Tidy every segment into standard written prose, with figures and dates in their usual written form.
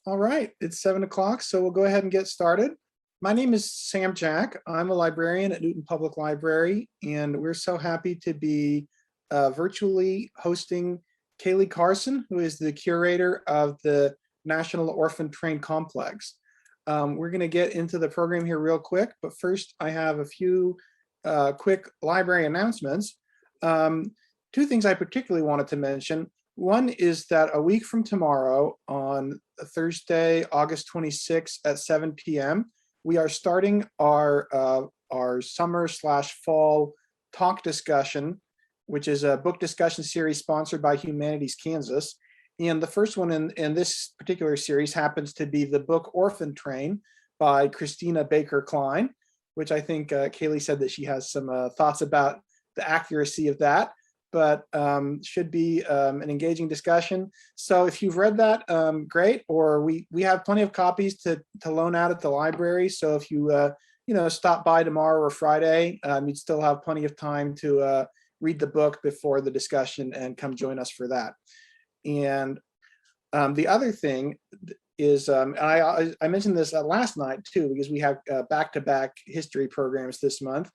All right, it's 7 o'clock, so we'll go ahead and get started. My name is Sam Jack. I'm a librarian at Newton Public Library, and we're so happy to be virtually hosting Kaily Carson, who is the curator of the National Orphan Train Complex. We're going to get into the program here real quick, but first I have a few quick library announcements. Two things I particularly wanted to mention. One is that a week from tomorrow, on Thursday, August 26th at 7 p.m., we are starting our summer/fall talk discussion, which is a book discussion series sponsored by Humanities Kansas. And the first one in this particular series happens to be the book Orphan Train by Christina Baker Klein, which I think Kaily said that she has some thoughts about the accuracy of that, but should be an engaging discussion. So if you've read that, great. Or we have plenty of copies to loan out at the library. So if you stop by tomorrow or Friday, you'd still have plenty of time to read the book before the discussion and come join us for that. And the other thing is, I mentioned this last night too, because we have back-to-back history programs this month,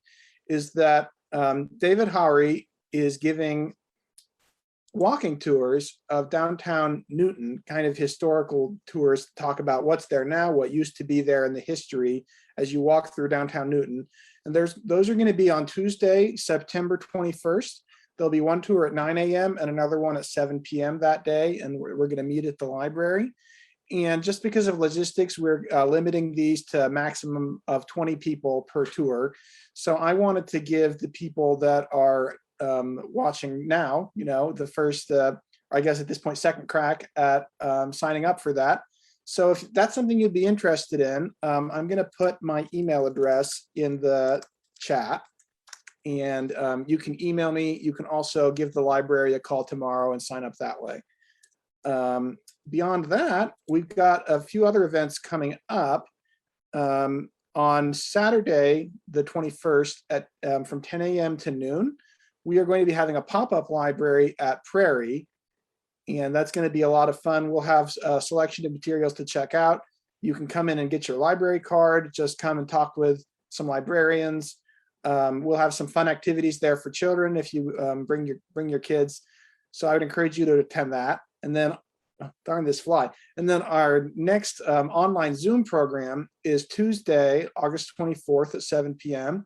is that David Howery is giving walking tours of downtown Newton, kind of historical tours to talk about what's there now, what used to be there, in the history as you walk through downtown Newton. And those are going to be on Tuesday, September 21st. There'll be one tour at 9 a.m. and another one at 7 p.m. that day, and we're going to meet at the library. And just because of logistics, we're limiting these to a maximum of 20 people per tour. So I wanted to give the people that are watching now, the first, I guess at this point, second crack at signing up for that. So if that's something you'd be interested in, I'm going to put my email address in the chat, and you can email me. You can also give the library a call tomorrow and sign up that way. Beyond that, we've got a few other events coming up. On Saturday, the 21st, from 10 a.m. to noon, we are going to be having a pop-up library at Prairie, and that's going to be a lot of fun. We'll have a selection of materials to check out. You can come in and get your library card, just come and talk with some librarians. We'll have some fun activities there for children if you bring your kids. So I would encourage you to attend that. And then, darn this fly. And then our next online Zoom program is Tuesday, August 24th at 7 p.m.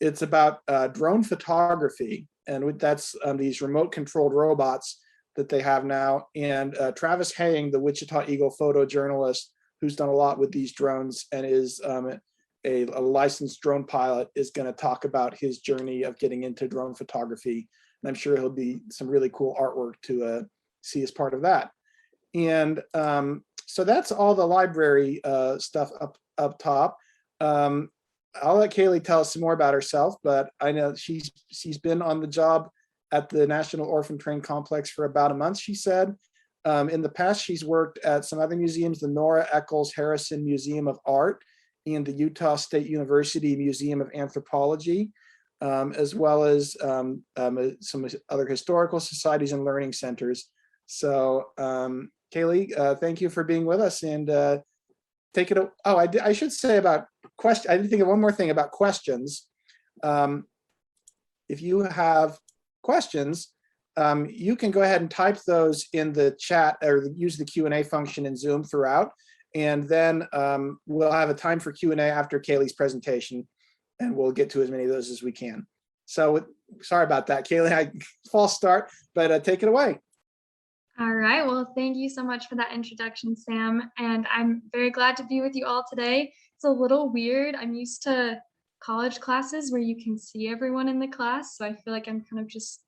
It's about drone photography, and that's these remote controlled robots that they have now. And Travis Haying, the Wichita Eagle photojournalist, who's done a lot with these drones and is a licensed drone pilot, is going to talk about his journey of getting into drone photography. And I'm sure he'll be some really cool artwork to see as part of that. And so that's all the library stuff up top. I'll let Kaily tell us some more about herself, but I know she's been on the job at the National Orphan Train Complex for about a month, she said. In the past, she's worked at some other museums, the Nora Eccles Harrison Museum of Art and the Utah State University Museum of Anthropology, as well as some other historical societies and learning centers. So Kaily, thank you for being with us, and take it. Oh, I should say about question. I didn't think of one more thing about questions. If you have questions, you can go ahead and type those in the chat or use the Q&A function in Zoom throughout. And then we'll have a time for Q&A after Kayly's presentation, and we'll get to as many of those as we can. So sorry about that, Kaily. False start, but take it away. All right, well, thank you so much for that introduction, Sam. And I'm very glad to be with you all today. It's a little weird. I'm used to college classes where you can see everyone in the class. So I feel like I'm kind of just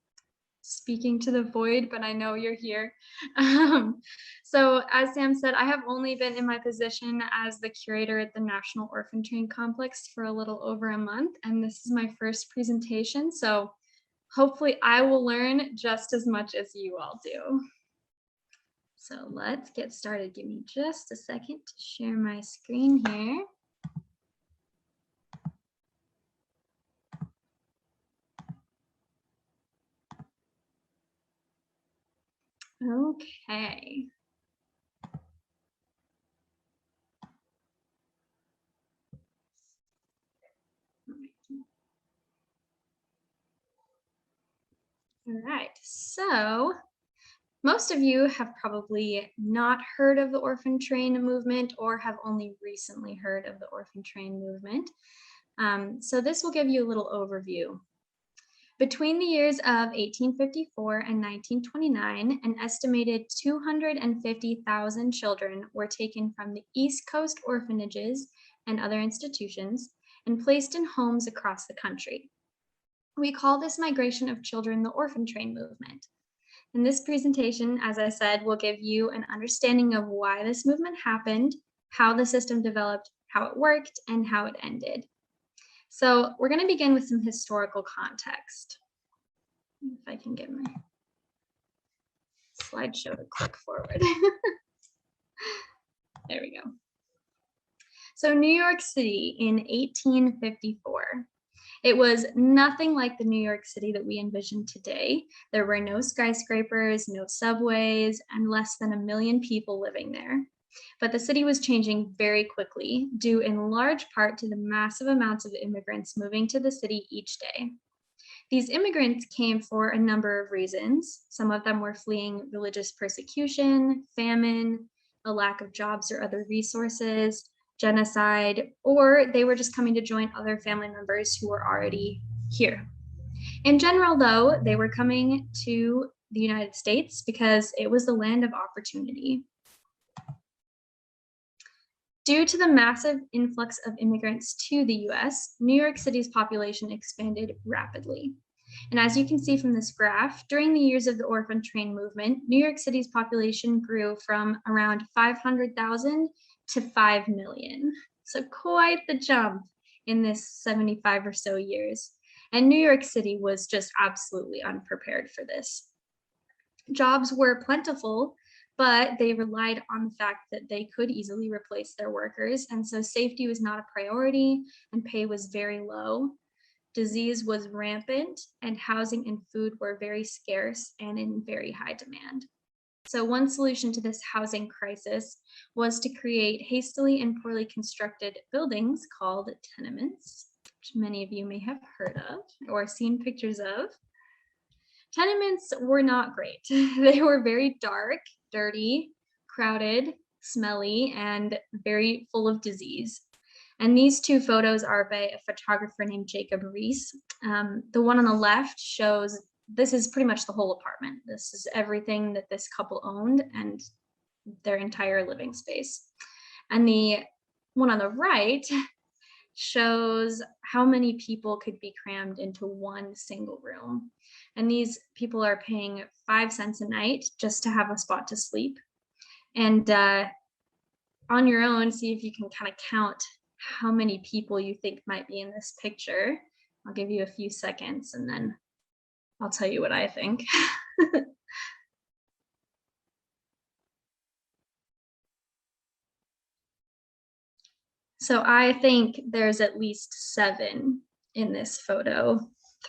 speaking to the void, but I know you're here. So as Sam said, I have only been in my position as the curator at the National Orphan Train Complex for a little over a month. And this is my first presentation. So hopefully I will learn just as much as you all do. So let's get started. Give me just a second to share my screen here. Okay. All right, so most of you have probably not heard of the orphan train movement or have only recently heard of the orphan train movement. So this will give you a little overview. Between the years of 1854 and 1929, an estimated 250,000 children were taken from the East Coast orphanages and other institutions and placed in homes across the country. We call this migration of children the orphan train movement. In this presentation, as I said, will give you an understanding of why this movement happened, how the system developed, how it worked, and how it ended. So we're going to begin with some historical context. If I can get my slideshow to click forward. There we go. So New York City in 1854. It was nothing like the New York City that we envision today. There were no skyscrapers, no subways, and less than 1 million people living there. But the city was changing very quickly, due in large part to the massive amounts of immigrants moving to the city each day. These immigrants came for a number of reasons. Some of them were fleeing religious persecution, famine, a lack of jobs or other resources, genocide, or they were just coming to join other family members who were already here. In general, though, they were coming to the United States because it was the land of opportunity. Due to the massive influx of immigrants to the US, New York City's population expanded rapidly. And as you can see from this graph, during the years of the orphan train movement, New York City's population grew from around 500,000 to 5 million. So quite the jump in this 75 or so years. And New York City was just absolutely unprepared for this. Jobs were plentiful, but they relied on the fact that they could easily replace their workers. And so safety was not a priority and pay was very low. Disease was rampant and housing and food were very scarce and in very high demand. So one solution to this housing crisis was to create hastily and poorly constructed buildings called tenements, which many of you may have heard of or seen pictures of. Tenements were not great. They were very dark, dirty, crowded, smelly, and very full of disease. And these two photos are by a photographer named Jacob Reese. The one on the left shows, this is pretty much the whole apartment. This is everything that this couple owned and their entire living space. And the one on the right shows how many people could be crammed into one single room. And these people are paying 5 cents a night just to have a spot to sleep. And on your own, see if you can kind of count how many people you think might be in this picture. I'll give you a few seconds and then I'll tell you what I think. So I think there's at least 7 in this photo,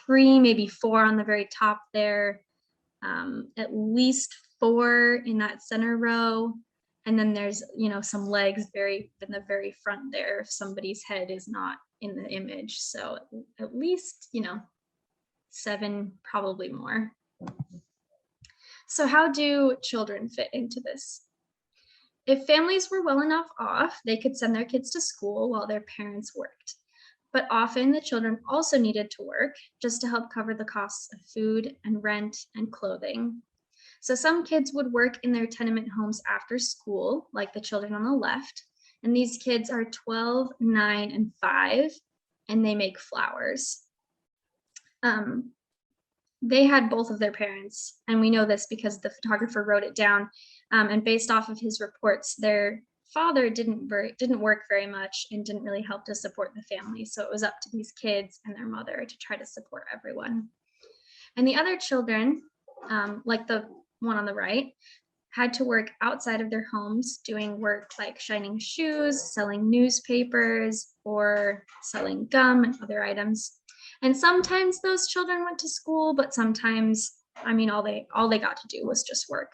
3, maybe 4 on the very top there, at least 4 in that center row. And then there's, some legs in the very front there if somebody's head is not in the image. So at least, 7, probably more. So how do children fit into this? If families were well enough off, they could send their kids to school while their parents worked. But often the children also needed to work just to help cover the costs of food and rent and clothing. So some kids would work in their tenement homes after school, like the children on the left. And these kids are 12, 9, and 5, and they make flowers. They had both of their parents, and we know this because the photographer wrote it down. And based off of his reports, their father didn't work very much and didn't really help to support the family. So it was up to these kids and their mother to try to support everyone. And the other children, like the one on the right, had to work outside of their homes, doing work like shining shoes, selling newspapers, or selling gum and other items. And sometimes those children went to school, but sometimes, all they got to do was just work.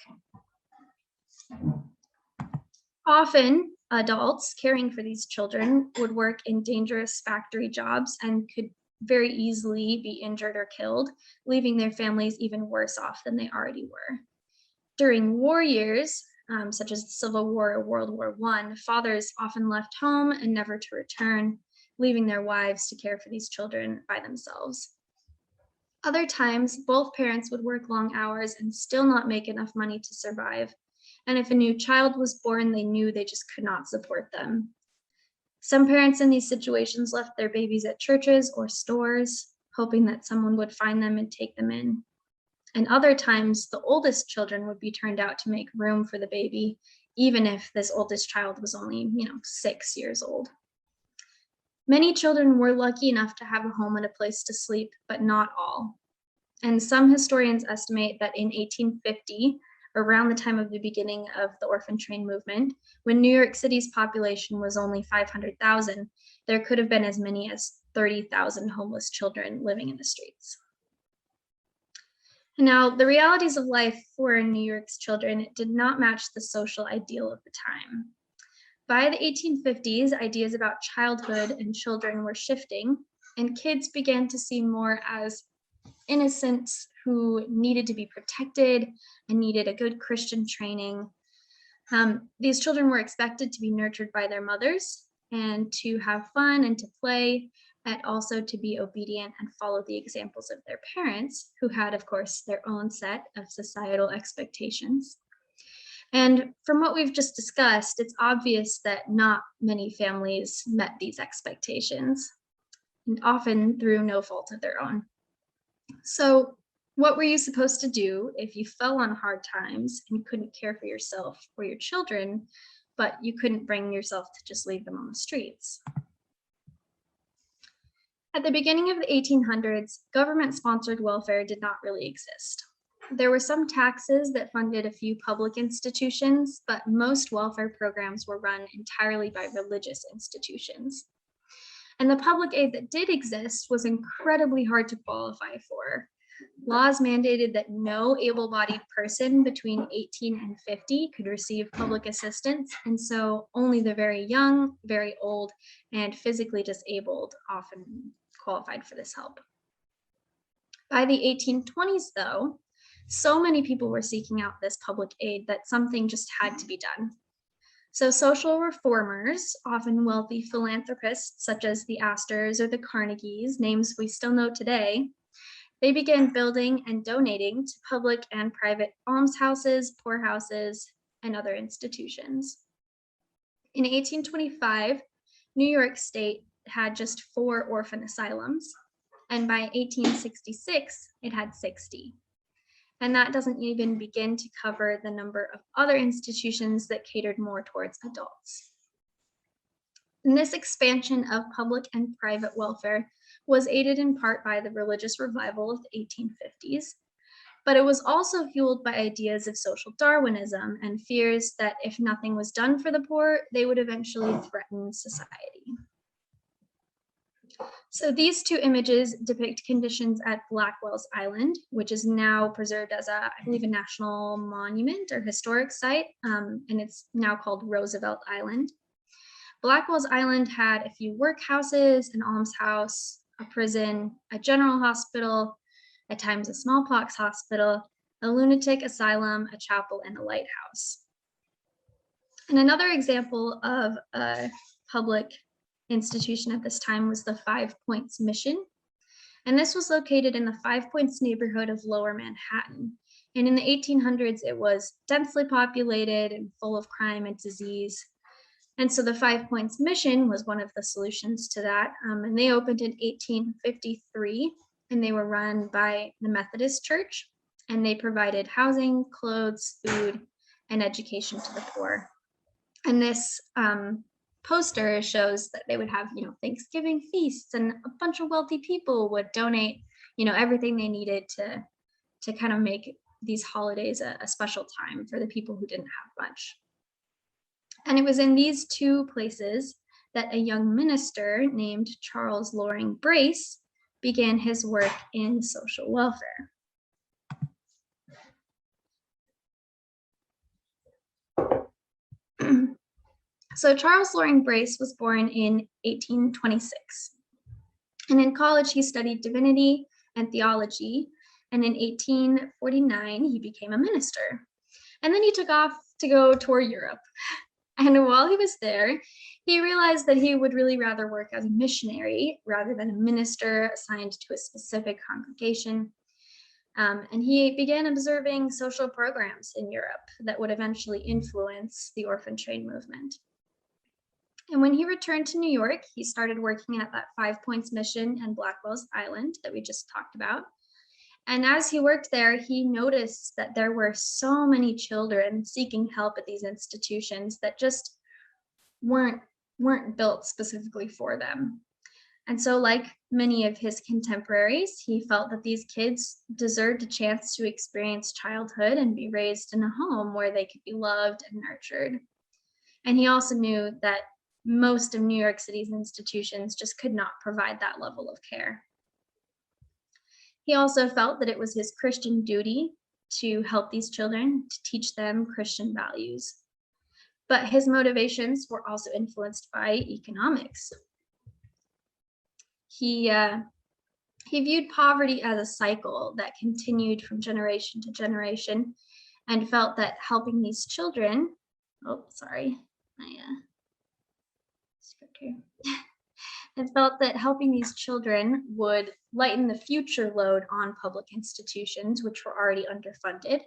Often, adults caring for these children would work in dangerous factory jobs and could very easily be injured or killed, leaving their families even worse off than they already were. During war years, such as the Civil War or World War I, fathers often left home and never to return, leaving their wives to care for these children by themselves. Other times, both parents would work long hours and still not make enough money to survive. And if a new child was born, they knew they just could not support them. Some parents in these situations left their babies at churches or stores, hoping that someone would find them and take them in. And other times, the oldest children would be turned out to make room for the baby, even if this oldest child was only, 6 years old. Many children were lucky enough to have a home and a place to sleep, but not all. And some historians estimate that in 1850, around the time of the beginning of the orphan train movement, when New York City's population was only 500,000, there could have been as many as 30,000 homeless children living in the streets. Now, the realities of life for New York's children did not match the social ideal of the time. By the 1850s, ideas about childhood and children were shifting, and kids began to see more as innocents who needed to be protected and needed a good Christian training. These children were expected to be nurtured by their mothers and to have fun and to play, and also to be obedient and follow the examples of their parents, who had, of course, their own set of societal expectations. And from what we've just discussed, it's obvious that not many families met these expectations, and often through no fault of their own. So what were you supposed to do if you fell on hard times and couldn't care for yourself or your children, but you couldn't bring yourself to just leave them on the streets? At the beginning of the 1800s, government-sponsored welfare did not really exist. There were some taxes that funded a few public institutions, but most welfare programs were run entirely by religious institutions. And the public aid that did exist was incredibly hard to qualify for. Laws mandated that no able-bodied person between 18 and 50 could receive public assistance, and so only the very young, very old, and physically disabled often qualified for this help. By the 1820s, though, so many people were seeking out this public aid that something just had to be done. So social reformers, often wealthy philanthropists such as the Astors or the Carnegies, names we still know today, they began building and donating to public and private almshouses, poorhouses, and other institutions. In 1825, New York State had just 4 orphan asylums, and by 1866, it had 60. And that doesn't even begin to cover the number of other institutions that catered more towards adults. And this expansion of public and private welfare was aided in part by the religious revival of the 1850s, but it was also fueled by ideas of social Darwinism and fears that if nothing was done for the poor, they would eventually threaten society. So these two images depict conditions at Blackwell's Island, which is now preserved as I believe, a national monument or historic site, and it's now called Roosevelt Island. Blackwell's Island had a few workhouses, an almshouse, a prison, a general hospital, at times a smallpox hospital, a lunatic asylum, a chapel, and a lighthouse. And another example of a public institution at this time was the Five Points Mission. And this was located in the Five Points neighborhood of Lower Manhattan. And in the 1800s, it was densely populated and full of crime and disease. And so the Five Points Mission was one of the solutions to that. And they opened in 1853, and they were run by the Methodist Church. And they provided housing, clothes, food, and education to the poor. And this poster shows that they would have, Thanksgiving feasts, and a bunch of wealthy people would donate, everything they needed to kind of make these holidays a special time for the people who didn't have much. And it was in these two places that a young minister named Charles Loring Brace began his work in social welfare. So Charles Loring Brace was born in 1826. And in college, he studied divinity and theology. And in 1849, he became a minister. And then he took off to go tour Europe. And while he was there, he realized that he would really rather work as a missionary rather than a minister assigned to a specific congregation. And he began observing social programs in Europe that would eventually influence the orphan train movement. And when he returned to New York, he started working at that 5 Points mission and Blackwell's Island that we just talked about. And as he worked there, he noticed that there were so many children seeking help at these institutions that just weren't built specifically for them. And so, like many of his contemporaries, he felt that these kids deserved a chance to experience childhood and be raised in a home where they could be loved and nurtured. And he also knew that most of New York City's institutions just could not provide that level of care. He also felt that it was his Christian duty to help these children, to teach them Christian values. But his motivations were also influenced by economics. He viewed poverty as a cycle that continued from generation to generation and felt that helping these children, and felt that helping these children would lighten the future load on public institutions, which were already underfunded.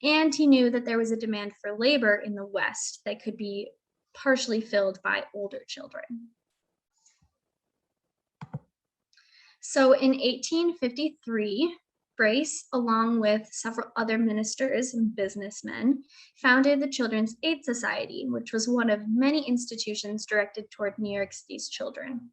And he knew that there was a demand for labor in the West that could be partially filled by older children. So in 1853, Brace, along with several other ministers and businessmen, founded the Children's Aid Society, which was one of many institutions directed toward New York City's children.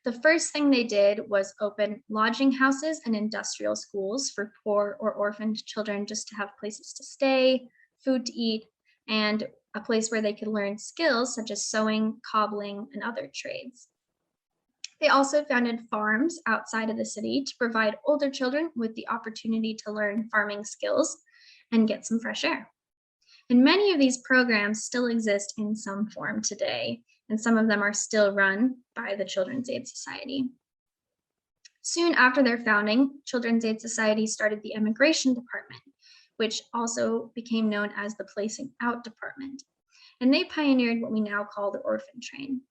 The first thing they did was open lodging houses and industrial schools for poor or orphaned children just to have places to stay, food to eat, and a place where they could learn skills such as sewing, cobbling, and other trades. They also founded farms outside of the city to provide older children with the opportunity to learn farming skills and get some fresh air. And many of these programs still exist in some form today, and some of them are still run by the Children's Aid Society. Soon after their founding, Children's Aid Society started the Immigration Department, which also became known as the Placing Out Department. And they pioneered what we now call the orphan train.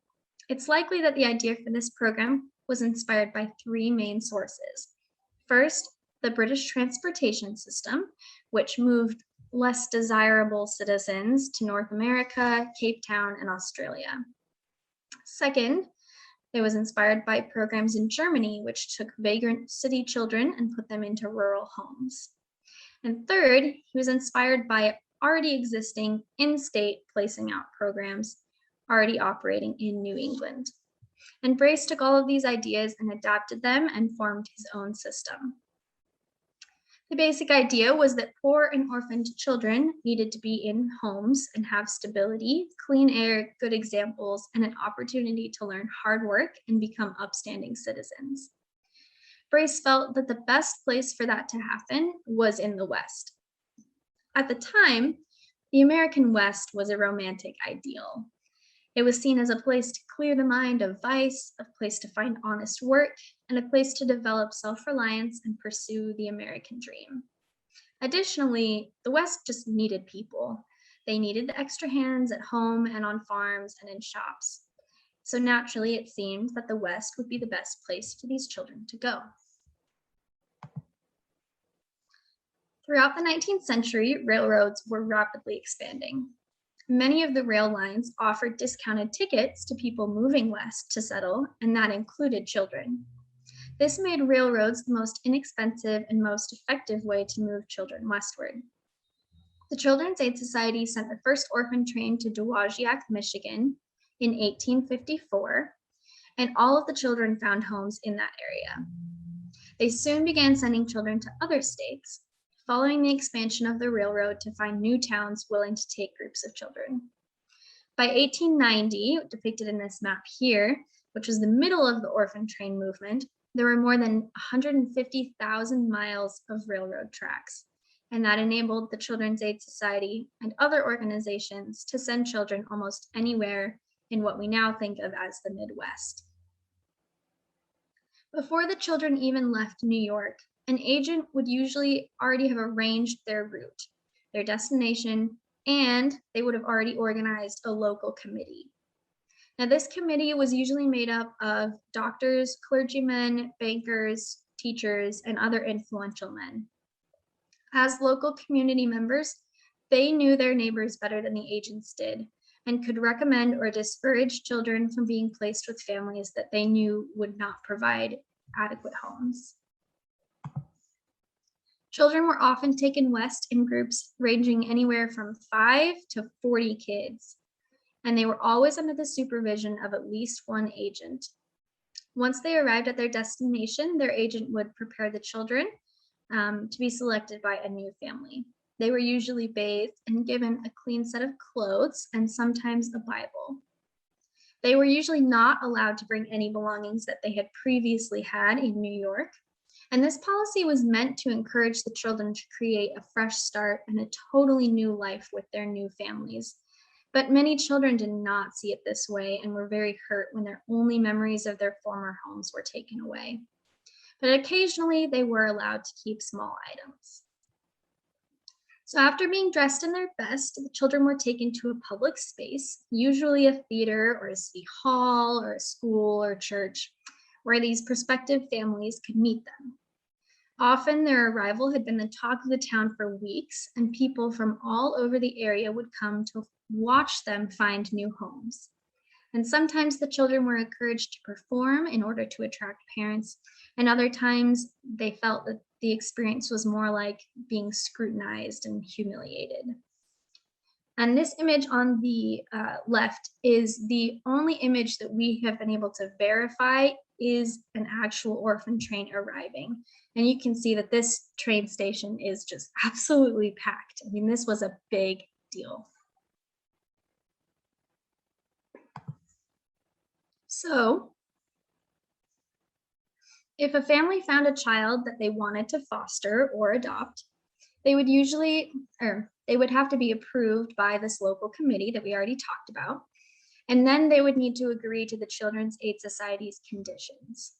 It's likely that the idea for this program was inspired by three main sources. First, the British transportation system, which moved less desirable citizens to North America, Cape Town, and Australia. Second, it was inspired by programs in Germany, which took vagrant city children and put them into rural homes. And third, he was inspired by already existing in-state placing out programs already operating in New England. And Brace took all of these ideas and adapted them and formed his own system. The basic idea was that poor and orphaned children needed to be in homes and have stability, clean air, good examples, and an opportunity to learn hard work and become upstanding citizens. Brace felt that the best place for that to happen was in the West. At the time, the American West was a romantic ideal. It was seen as a place to clear the mind of vice, a place to find honest work, and a place to develop self-reliance and pursue the American dream. Additionally, the West just needed people. They needed the extra hands at home and on farms and in shops. So naturally, it seemed that the West would be the best place for these children to go. Throughout the 19th century, railroads were rapidly expanding. Many of the rail lines offered discounted tickets to people moving west to settle, and that included children. This made railroads the most inexpensive and most effective way to move children westward. The Children's Aid Society sent the first orphan train to Dowagiac, Michigan in 1854, and all of the children found homes in that area. They soon began sending children to other states, following the expansion of the railroad to find new towns willing to take groups of children. By 1890, depicted in this map here, which was the middle of the orphan train movement, there were more than 150,000 miles of railroad tracks, and that enabled the Children's Aid Society and other organizations to send children almost anywhere in what we now think of as the Midwest. Before the children even left New York, an agent would usually already have arranged their route, their destination, and they would have already organized a local committee. Now, this committee was usually made up of doctors, clergymen, bankers, teachers, and other influential men. As local community members, they knew their neighbors better than the agents did and could recommend or discourage children from being placed with families that they knew would not provide adequate homes. Children were often taken west in groups ranging anywhere from 5 to 40 kids, and they were always under the supervision of at least one agent. Once they arrived at their destination, their agent would prepare the children to be selected by a new family. They were usually bathed and given a clean set of clothes and sometimes a Bible. They were usually not allowed to bring any belongings that they had previously had in New York. And this policy was meant to encourage the children to create a fresh start and a totally new life with their new families. But many children did not see it this way and were very hurt when their only memories of their former homes were taken away. But occasionally they were allowed to keep small items. So after being dressed in their best, the children were taken to a public space, usually a theater or a city hall or a school or church, where these prospective families could meet them. Often their arrival had been the talk of the town for weeks, and people from all over the area would come to watch them find new homes. And sometimes the children were encouraged to perform in order to attract parents, and other times they felt that the experience was more like being scrutinized and humiliated. And this image on the left is the only image that we have been able to verify is an actual orphan train arriving. And you can see that this train station is just absolutely packed. I mean, this was a big deal. So, if a family found a child that they wanted to foster or adopt, they would have to be approved by this local committee that we already talked about. And then they would need to agree to the Children's Aid Society's conditions.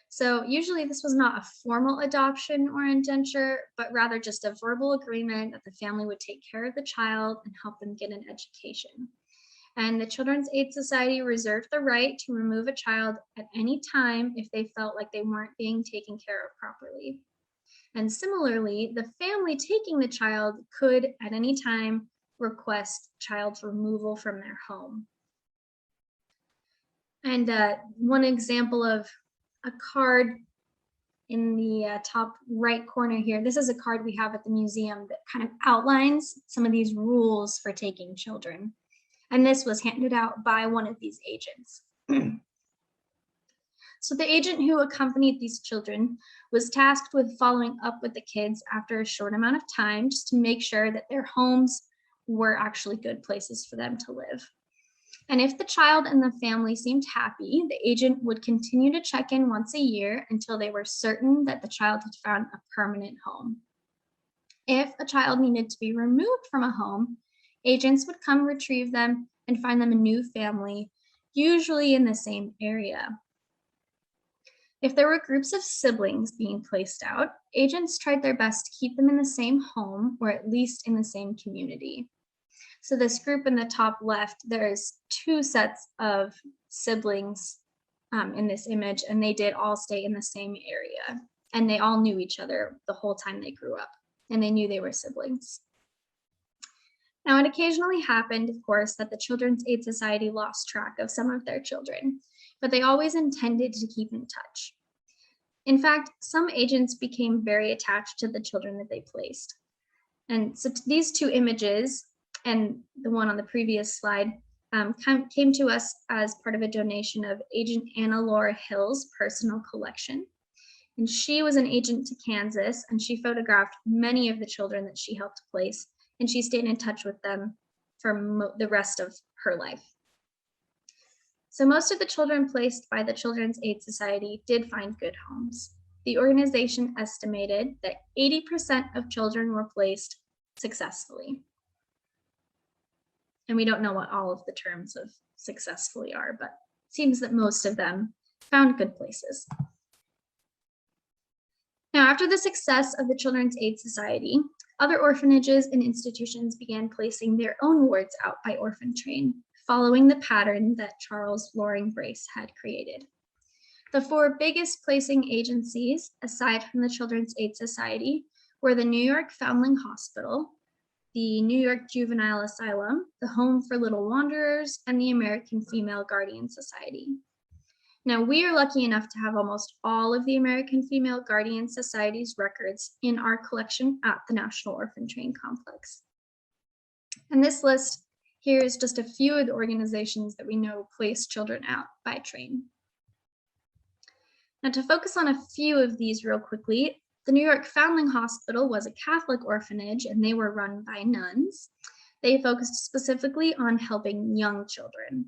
So usually this was not a formal adoption or indenture, but rather just a verbal agreement that the family would take care of the child and help them get an education. And the Children's Aid Society reserved the right to remove a child at any time if they felt like they weren't being taken care of properly. And similarly, the family taking the child could at any time request child's removal from their home. And one example of a card in the top right corner here, this is a card we have at the museum that kind of outlines some of these rules for taking children. And this was handed out by one of these agents. So the agent who accompanied these children was tasked with following up with the kids after a short amount of time, just to make sure that their homes were actually good places for them to live. And if the child and the family seemed happy, the agent would continue to check in once a year until they were certain that the child had found a permanent home. If a child needed to be removed from a home, agents would come retrieve them and find them a new family, usually in the same area. If there were groups of siblings being placed out, agents tried their best to keep them in the same home or at least in the same community. So this group in the top left, there's 2 sets of siblings in this image, and they did all stay in the same area. And they all knew each other the whole time they grew up, and they knew they were siblings. Now, it occasionally happened, of course, that the Children's Aid Society lost track of some of their children, but they always intended to keep in touch. In fact, some agents became very attached to the children that they placed. And so these 2 images and the one on the previous slide came to us as part of a donation of Agent Anna Laura Hill's personal collection. And she was an agent to Kansas, and she photographed many of the children that she helped place, and she stayed in touch with them for the rest of her life. So most of the children placed by the Children's Aid Society did find good homes. The organization estimated that 80% of children were placed successfully. And we don't know what all of the terms of successfully are, but it seems that most of them found good places. Now, after the success of the Children's Aid Society, other orphanages and institutions began placing their own wards out by Orphan Train, following the pattern that Charles Lingbrace had created. The four biggest placing agencies, aside from the Children's Aid Society, were the New York Foundling Hospital, the New York Juvenile Asylum, the Home for Little Wanderers, and the American Female Guardian Society. Now, we are lucky enough to have almost all of the American Female Guardian Society's records in our collection at the National Orphan Train Complex. And this list here is just a few of the organizations that we know place children out by train. Now, to focus on a few of these real quickly, the New York Foundling Hospital was a Catholic orphanage, and they were run by nuns. They focused specifically on helping young children.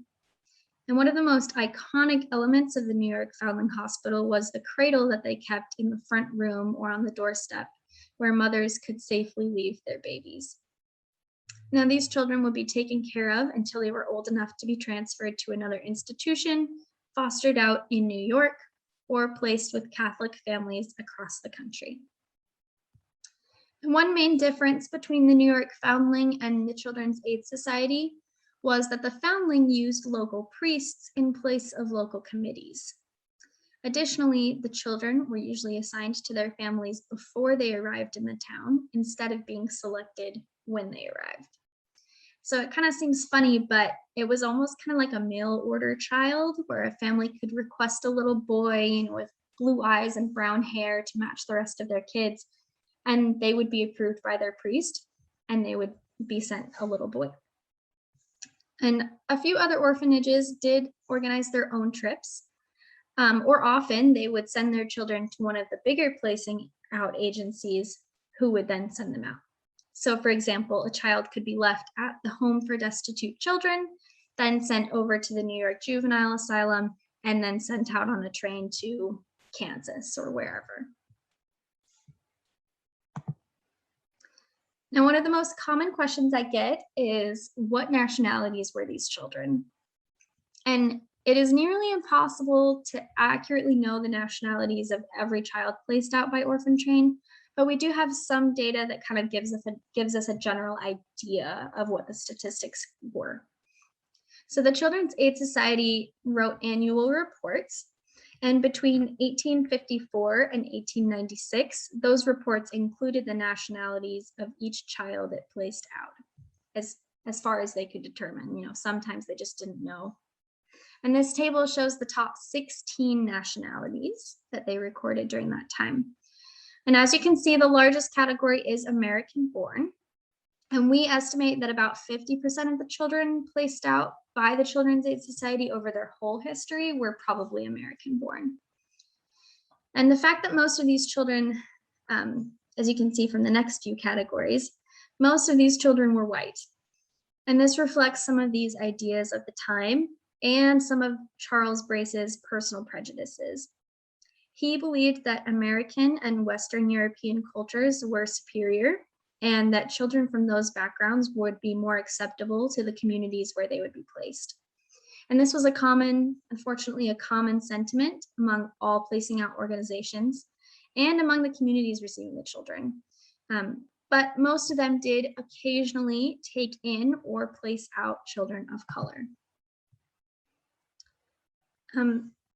And one of the most iconic elements of the New York Foundling Hospital was the cradle that they kept in the front room or on the doorstep, where mothers could safely leave their babies. Now, these children would be taken care of until they were old enough to be transferred to another institution, fostered out in New York, or placed with Catholic families across the country. And one main difference between the New York Foundling and the Children's Aid Society was that the Foundling used local priests in place of local committees. Additionally, the children were usually assigned to their families before they arrived in the town, instead of being selected when they arrived. So it kind of seems funny, but it was almost kind of like a mail order child, where a family could request a little boy, with blue eyes and brown hair to match the rest of their kids, and they would be approved by their priest, and they would be sent a little boy. And a few other orphanages did organize their own trips, or often they would send their children to one of the bigger placing out agencies, who would then send them out. So, for example, a child could be left at the Home for Destitute Children, then sent over to the New York Juvenile Asylum, and then sent out on a train to Kansas or wherever. Now, one of the most common questions I get is, what nationalities were these children? And it is nearly impossible to accurately know the nationalities of every child placed out by Orphan Train, but we do have some data that kind of gives us a general idea of what the statistics were. So the Children's Aid Society wrote annual reports, and between 1854 and 1896, those reports included the nationalities of each child it placed out, as far as they could determine. Sometimes they just didn't know. And this table shows the top 16 nationalities that they recorded during that time. And as you can see, the largest category is American born. And we estimate that about 50% of the children placed out by the Children's Aid Society over their whole history were probably American born. And the fact that most of these children, as you can see from the next few categories, most of these children were white. And this reflects some of these ideas of the time and some of Charles Brace's personal prejudices. He believed that American and Western European cultures were superior, and that children from those backgrounds would be more acceptable to the communities where they would be placed. And this was unfortunately, a common sentiment among all placing out organizations and among the communities receiving the children. But most of them did occasionally take in or place out children of color.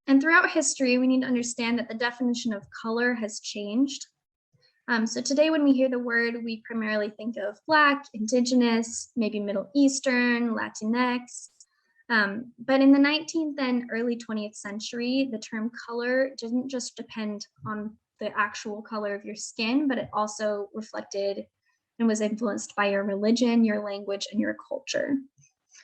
And throughout history, we need to understand that the definition of color has changed. So today, when we hear the word, we primarily think of Black, Indigenous, maybe Middle Eastern, Latinx. But in the 19th and early 20th century, the term color didn't just depend on the actual color of your skin, but it also reflected and was influenced by your religion, your language, and your culture.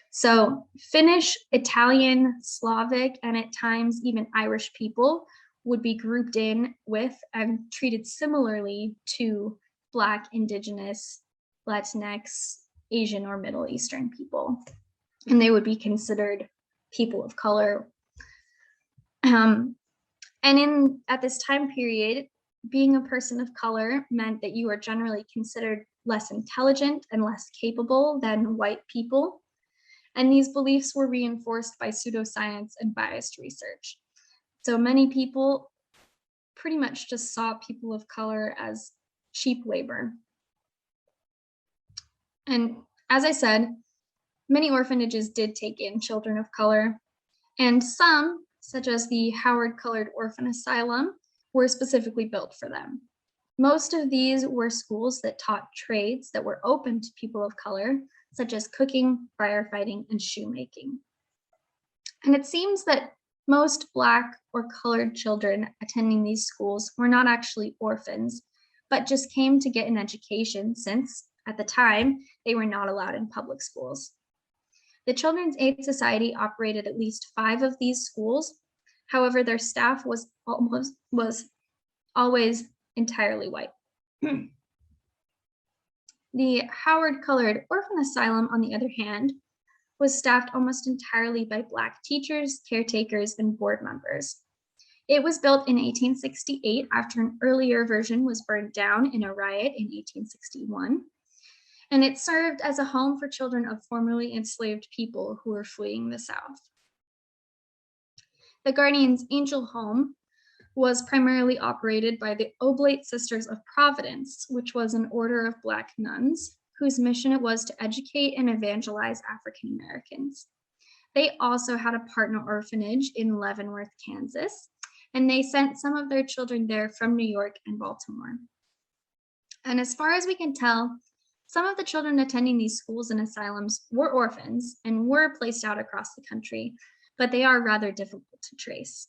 So Finnish, Italian, Slavic, and at times even Irish people would be grouped in with and treated similarly to Black, Indigenous, Latinx, Asian, or Middle Eastern people. And they would be considered people of color. At this time period, being a person of color meant that you were generally considered less intelligent and less capable than white people. And these beliefs were reinforced by pseudoscience and biased research. So many people pretty much just saw people of color as cheap labor. And as I said, many orphanages did take in children of color, and some, such as the Howard Colored Orphan Asylum, were specifically built for them. Most of these were schools that taught trades that were open to people of color, such as cooking, firefighting, and shoemaking. And it seems that most Black or colored children attending these schools were not actually orphans, but just came to get an education since, at the time, they were not allowed in public schools. The Children's Aid Society operated at least 5 of these schools. However, their staff was always entirely white. The Howard Colored Orphan Asylum, on the other hand, was staffed almost entirely by Black teachers, caretakers, and board members. It was built in 1868 after an earlier version was burned down in a riot in 1861. And it served as a home for children of formerly enslaved people who were fleeing the South. The Guardian's Angel Home was primarily operated by the Oblate Sisters of Providence, which was an order of Black nuns whose mission it was to educate and evangelize African Americans. They also had a partner orphanage in Leavenworth, Kansas, and they sent some of their children there from New York and Baltimore. And as far as we can tell, some of the children attending these schools and asylums were orphans and were placed out across the country, but they are rather difficult to trace.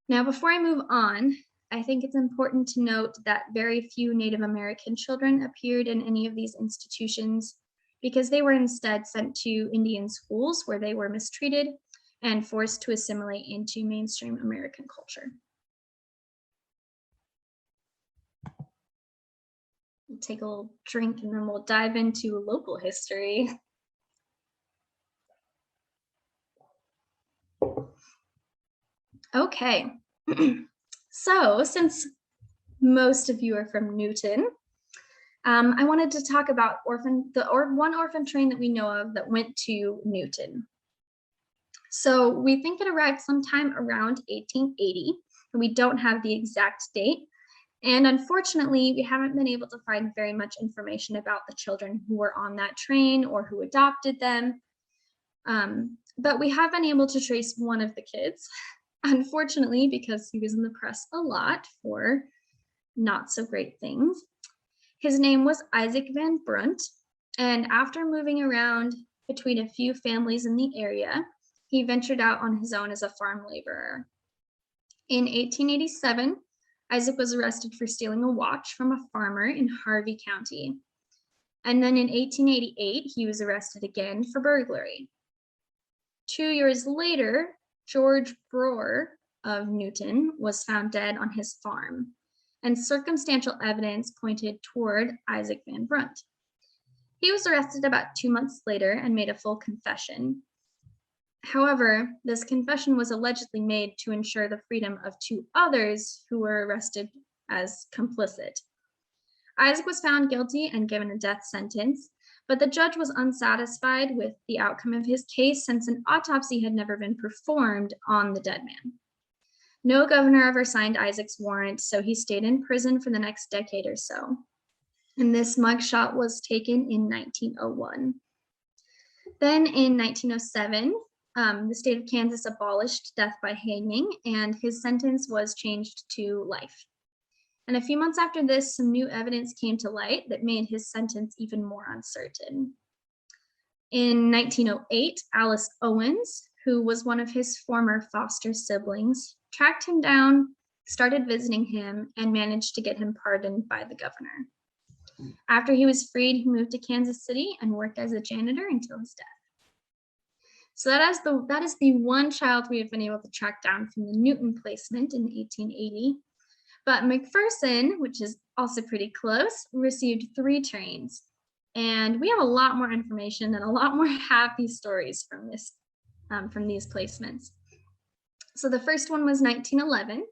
Now, before I move on, I think it's important to note that very few Native American children appeared in any of these institutions because they were instead sent to Indian schools where they were mistreated and forced to assimilate into mainstream American culture. We'll take a little drink and then we'll dive into local history. Okay, so since most of you are from Newton, I wanted to talk about one orphan train that we know of that went to Newton. So we think it arrived sometime around 1880, and we don't have the exact date. And unfortunately, we haven't been able to find very much information about the children who were on that train or who adopted them. But we have been able to trace one of the kids, unfortunately, because he was in the press a lot for not so great things. His name was Isaac Van Brunt, and after moving around between a few families in the area, he ventured out on his own as a farm laborer. In 1887, Isaac was arrested for stealing a watch from a farmer in Harvey County. And then in 1888, he was arrested again for burglary. 2 years later, George Brewer of Newton was found dead on his farm, and circumstantial evidence pointed toward Isaac Van Brunt. He was arrested about 2 months later and made a full confession. However, this confession was allegedly made to ensure the freedom of 2 others who were arrested as complicit. Isaac was found guilty and given a death sentence, but the judge was unsatisfied with the outcome of his case since an autopsy had never been performed on the dead man. No governor ever signed Isaac's warrant, so he stayed in prison for the next decade or so. And this mugshot was taken in 1901. Then in 1907, the state of Kansas abolished death by hanging, and his sentence was changed to life. And a few months after this, some new evidence came to light that made his sentence even more uncertain. In 1908, Alice Owens, who was one of his former foster siblings, tracked him down, started visiting him, and managed to get him pardoned by the governor. After he was freed, he moved to Kansas City and worked as a janitor until his death. So that is the one child we have been able to track down from the Newton placement in 1880. But Macpherson, which is also pretty close, received 3 trains. And we have a lot more information and a lot more happy stories from these placements. So the first one was 1911,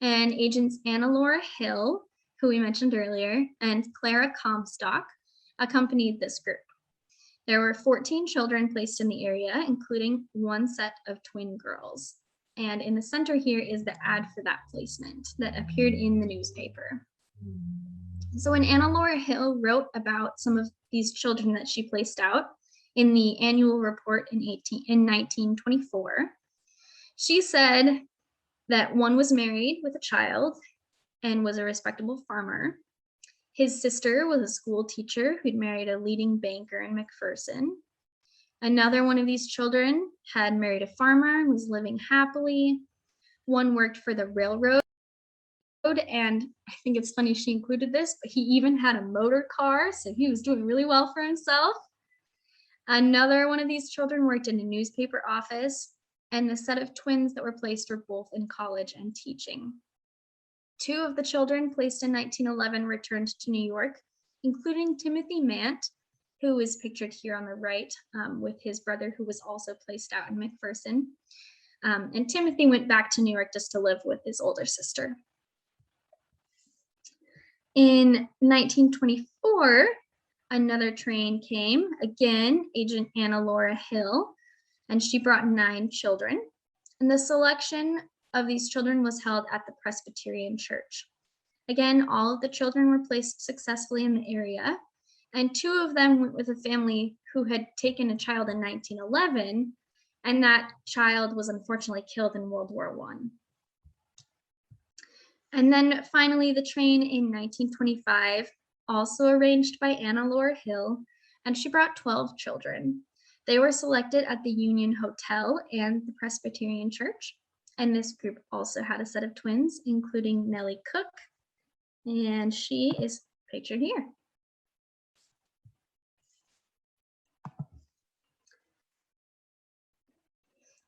and agents Anna Laura Hill, who we mentioned earlier, and Clara Comstock accompanied this group. There were 14 children placed in the area, including 1 set of twin girls. And in the center here is the ad for that placement that appeared in the newspaper. So when Anna Laura Hill wrote about some of these children that she placed out in the annual report in 1924, she said that one was married with a child and was a respectable farmer. His sister was a school teacher who'd married a leading banker in Macpherson. Another one of these children had married a farmer and was living happily. One worked for the railroad, and I think it's funny she included this, but he even had a motor car, so he was doing really well for himself. Another one of these children worked in a newspaper office, and the set of twins that were placed were both in college and teaching. Two of the children placed in 1911 returned to New York, including Timothy Mant, who is pictured here on the right with his brother, who was also placed out in Macpherson. And Timothy went back to New York just to live with his older sister. In 1924, another train came, again, Agent Anna Laura Hill, and she brought 9 children. And the selection of these children was held at the Presbyterian Church. Again, all of the children were placed successfully in the area, and 2 of them went with a family who had taken a child in 1911, and that child was unfortunately killed in World War I. And then finally, the train in 1925, also arranged by Anna Laura Hill, and she brought 12 children. They were selected at the Union Hotel and the Presbyterian Church, and this group also had a set of twins, including Nellie Cook, and she is pictured here.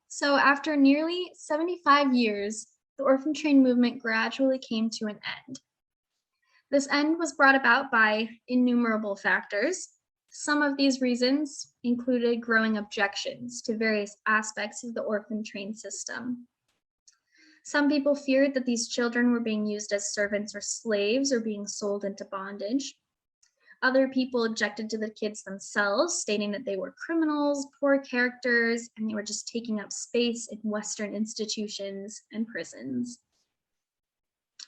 So after nearly 75 years, the orphan train movement gradually came to an end. This end was brought about by innumerable factors. Some of these reasons included growing objections to various aspects of the orphan train system. Some people feared that these children were being used as servants or slaves or being sold into bondage. Other people objected to the kids themselves, stating that they were criminals, poor characters, and they were just taking up space in Western institutions and prisons.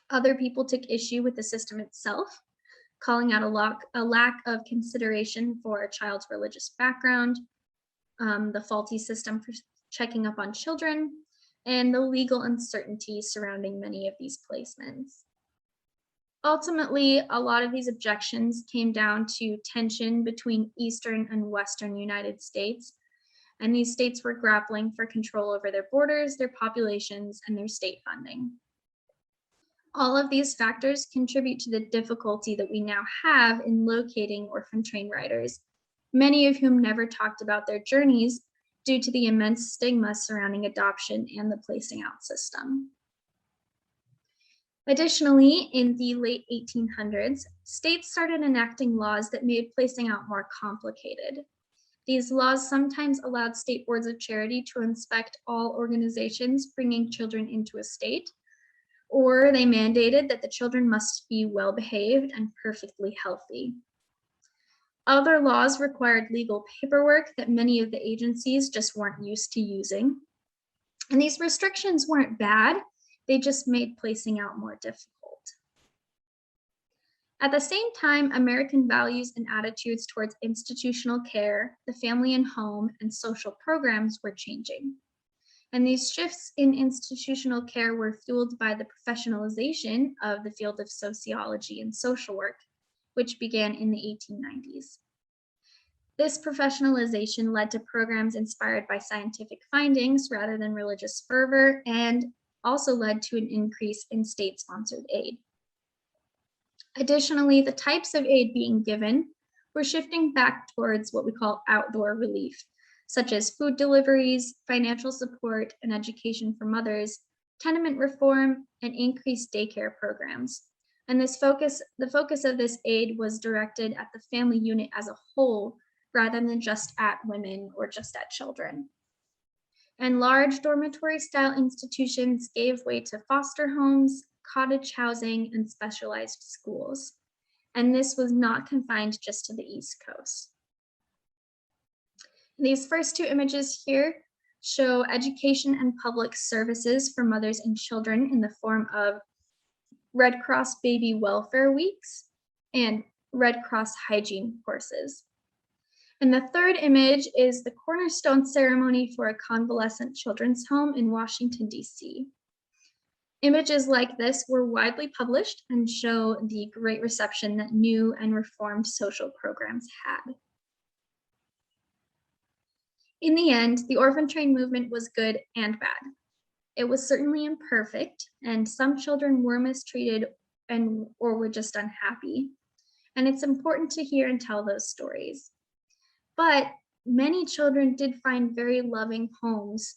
Other people took issue with the system itself, calling out a lack of consideration for a child's religious background, the faulty system for checking up on children, and the legal uncertainty surrounding many of these placements. Ultimately, a lot of these objections came down to tension between Eastern and Western United States, and these states were grappling for control over their borders, their populations, and their state funding. All of these factors contribute to the difficulty that we now have in locating orphan train riders, many of whom never talked about their journeys due to the immense stigma surrounding adoption and the placing out system. Additionally, in the late 1800s, states started enacting laws that made placing out more complicated. These laws sometimes allowed state boards of charity to inspect all organizations bringing children into a state, or they mandated that the children must be well-behaved and perfectly healthy. Other laws required legal paperwork that many of the agencies just weren't used to using. And these restrictions weren't bad, they just made placing out more difficult. At the same time, American values and attitudes towards institutional care, the family and home, and social programs were changing. And these shifts in institutional care were fueled by the professionalization of the field of sociology and social work, which began in the 1890s. This professionalization led to programs inspired by scientific findings rather than religious fervor, and also led to an increase in state-sponsored aid. Additionally, the types of aid being given were shifting back towards what we call outdoor relief, such as food deliveries, financial support, and education for mothers, tenement reform, and increased daycare programs. And the focus of this aid was directed at the family unit as a whole, rather than just at women or just at children. And large dormitory-style institutions gave way to foster homes, cottage housing, and specialized schools. And this was not confined just to the East Coast. These first 2 images here show education and public services for mothers and children in the form of Red Cross Baby Welfare Weeks and Red Cross hygiene courses. And the third image is the cornerstone ceremony for a convalescent children's home in Washington, D.C. Images like this were widely published and show the great reception that new and reformed social programs had. In the end, the orphan train movement was good and bad. It was certainly imperfect, and some children were mistreated or were just unhappy. And it's important to hear and tell those stories. But many children did find very loving homes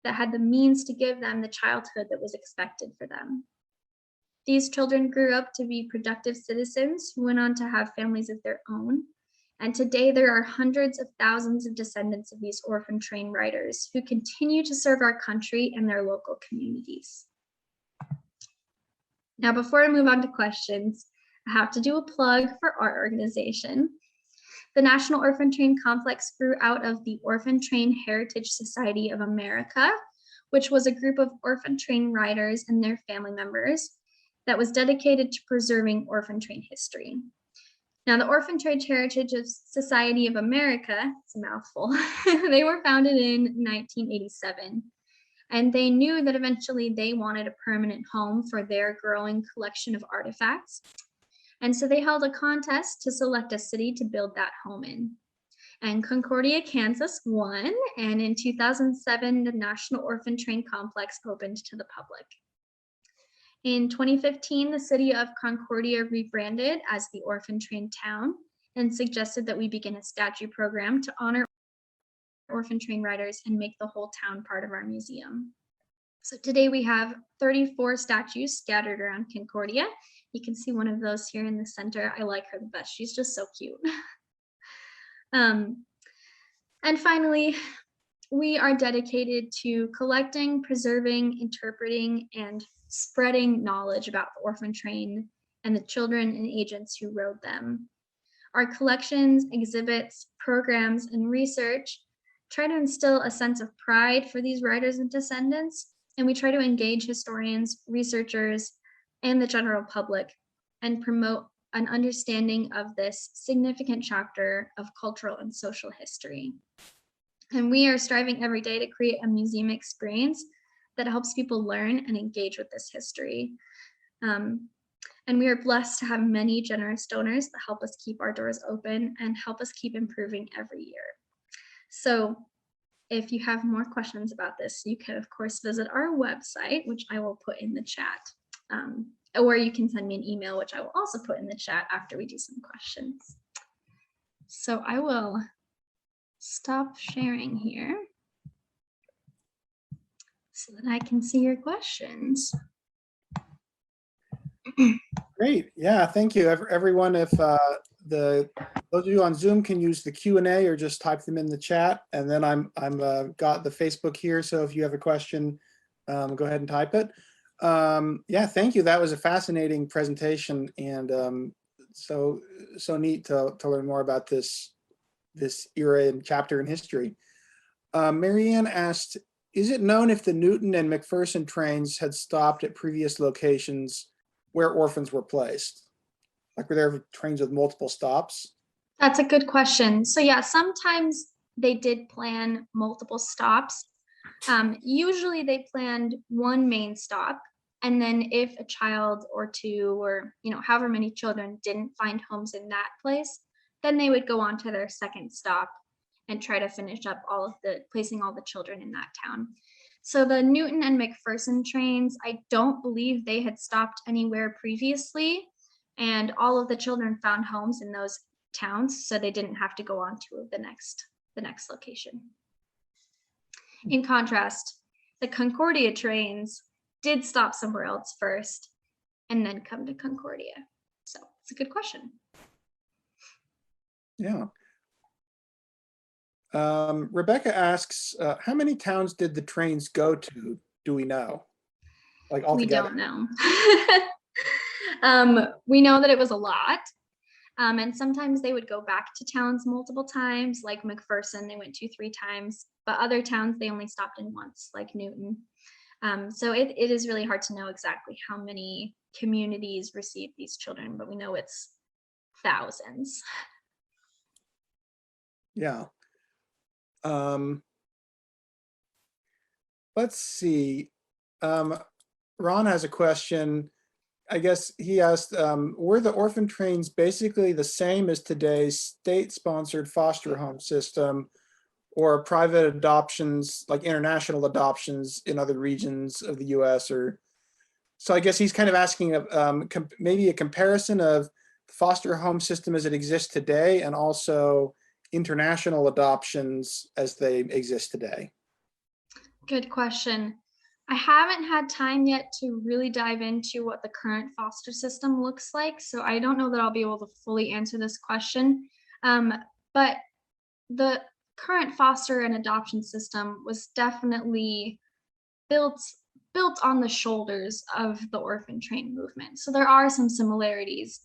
that had the means to give them the childhood that was expected for them. These children grew up to be productive citizens who went on to have families of their own. And today there are hundreds of thousands of descendants of these orphan train riders who continue to serve our country and their local communities. Now, before I move on to questions, I have to do a plug for our organization. The National Orphan Train Complex grew out of the Orphan Train Heritage Society of America, which was a group of orphan train riders and their family members that was dedicated to preserving orphan train history. Now, the Orphan Train Heritage Society of America, it's a mouthful, they were founded in 1987, and they knew that eventually they wanted a permanent home for their growing collection of artifacts. And so they held a contest to select a city to build that home in. And Concordia, Kansas won, and in 2007, the National Orphan Train Complex opened to the public. In 2015, the city of Concordia rebranded as the Orphan Train Town and suggested that we begin a statue program to honor orphan train riders and make the whole town part of our museum. So today we have 34 statues scattered around Concordia. You can see one of those here in the center. I like her the best. She's just so cute. And finally, we are dedicated to collecting, preserving, interpreting, and spreading knowledge about the orphan train and the children and agents who rode them. Our collections, exhibits, programs, and research try to instill a sense of pride for these riders and descendants, and we try to engage historians, researchers, and the general public and promote an understanding of this significant chapter of cultural and social history. And we are striving every day to create a museum experience that helps people learn and engage with this history. And we are blessed to have many generous donors that help us keep our doors open and help us keep improving every year. So if you have more questions about this, you can of course visit our website, which I will put in the chat. Or you can send me an email, which I will also put in the chat after we do some questions. So I will stop sharing here so that I can see your questions. Great. Yeah, thank you, everyone. If those of you on Zoom can use the Q&A or just type them in the chat, and then I'm got the Facebook here. So if you have a question, go ahead and type it. Yeah, thank you. That was a fascinating presentation, and so neat to learn more about this era and chapter in history. Marianne asked, is it known if the Newton and Macpherson trains had stopped at previous locations where orphans were placed? Like, were there trains with multiple stops? That's a good question. So yeah, sometimes they did plan multiple stops. Usually they planned one main stop, and then if a child or two or however many children didn't find homes in that place, then they would go on to their second stop and try to finish up placing all the children in that town. So the Newton and Macpherson trains, I don't believe they had stopped anywhere previously, and all of the children found homes in those towns, so they didn't have to go on to the next location. In contrast, the Concordia trains did stop somewhere else first and then come to Concordia. So it's a good question. Yeah. Rebecca asks, how many towns did the trains go to? Do we know? Like altogether? We don't know. We know that it was a lot. And sometimes they would go back to towns multiple times, like Macpherson, they went 2, 3 times, but other towns they only stopped in once, like Newton. So it is really hard to know exactly how many communities receive these children, but we know it's thousands. Yeah. Let's see. Ron has a question. I guess he asked, were the orphan trains basically the same as today's state-sponsored foster home system, or private adoptions, like international adoptions in other regions of the US? Or so I guess he's kind of asking maybe a comparison of foster home system as it exists today and also international adoptions as they exist today. Good question. I haven't had time yet to really dive into what the current foster system looks like, so I don't know that I'll be able to fully answer this question. But the current foster and adoption system was definitely built on the shoulders of the orphan train movement. So there are some similarities.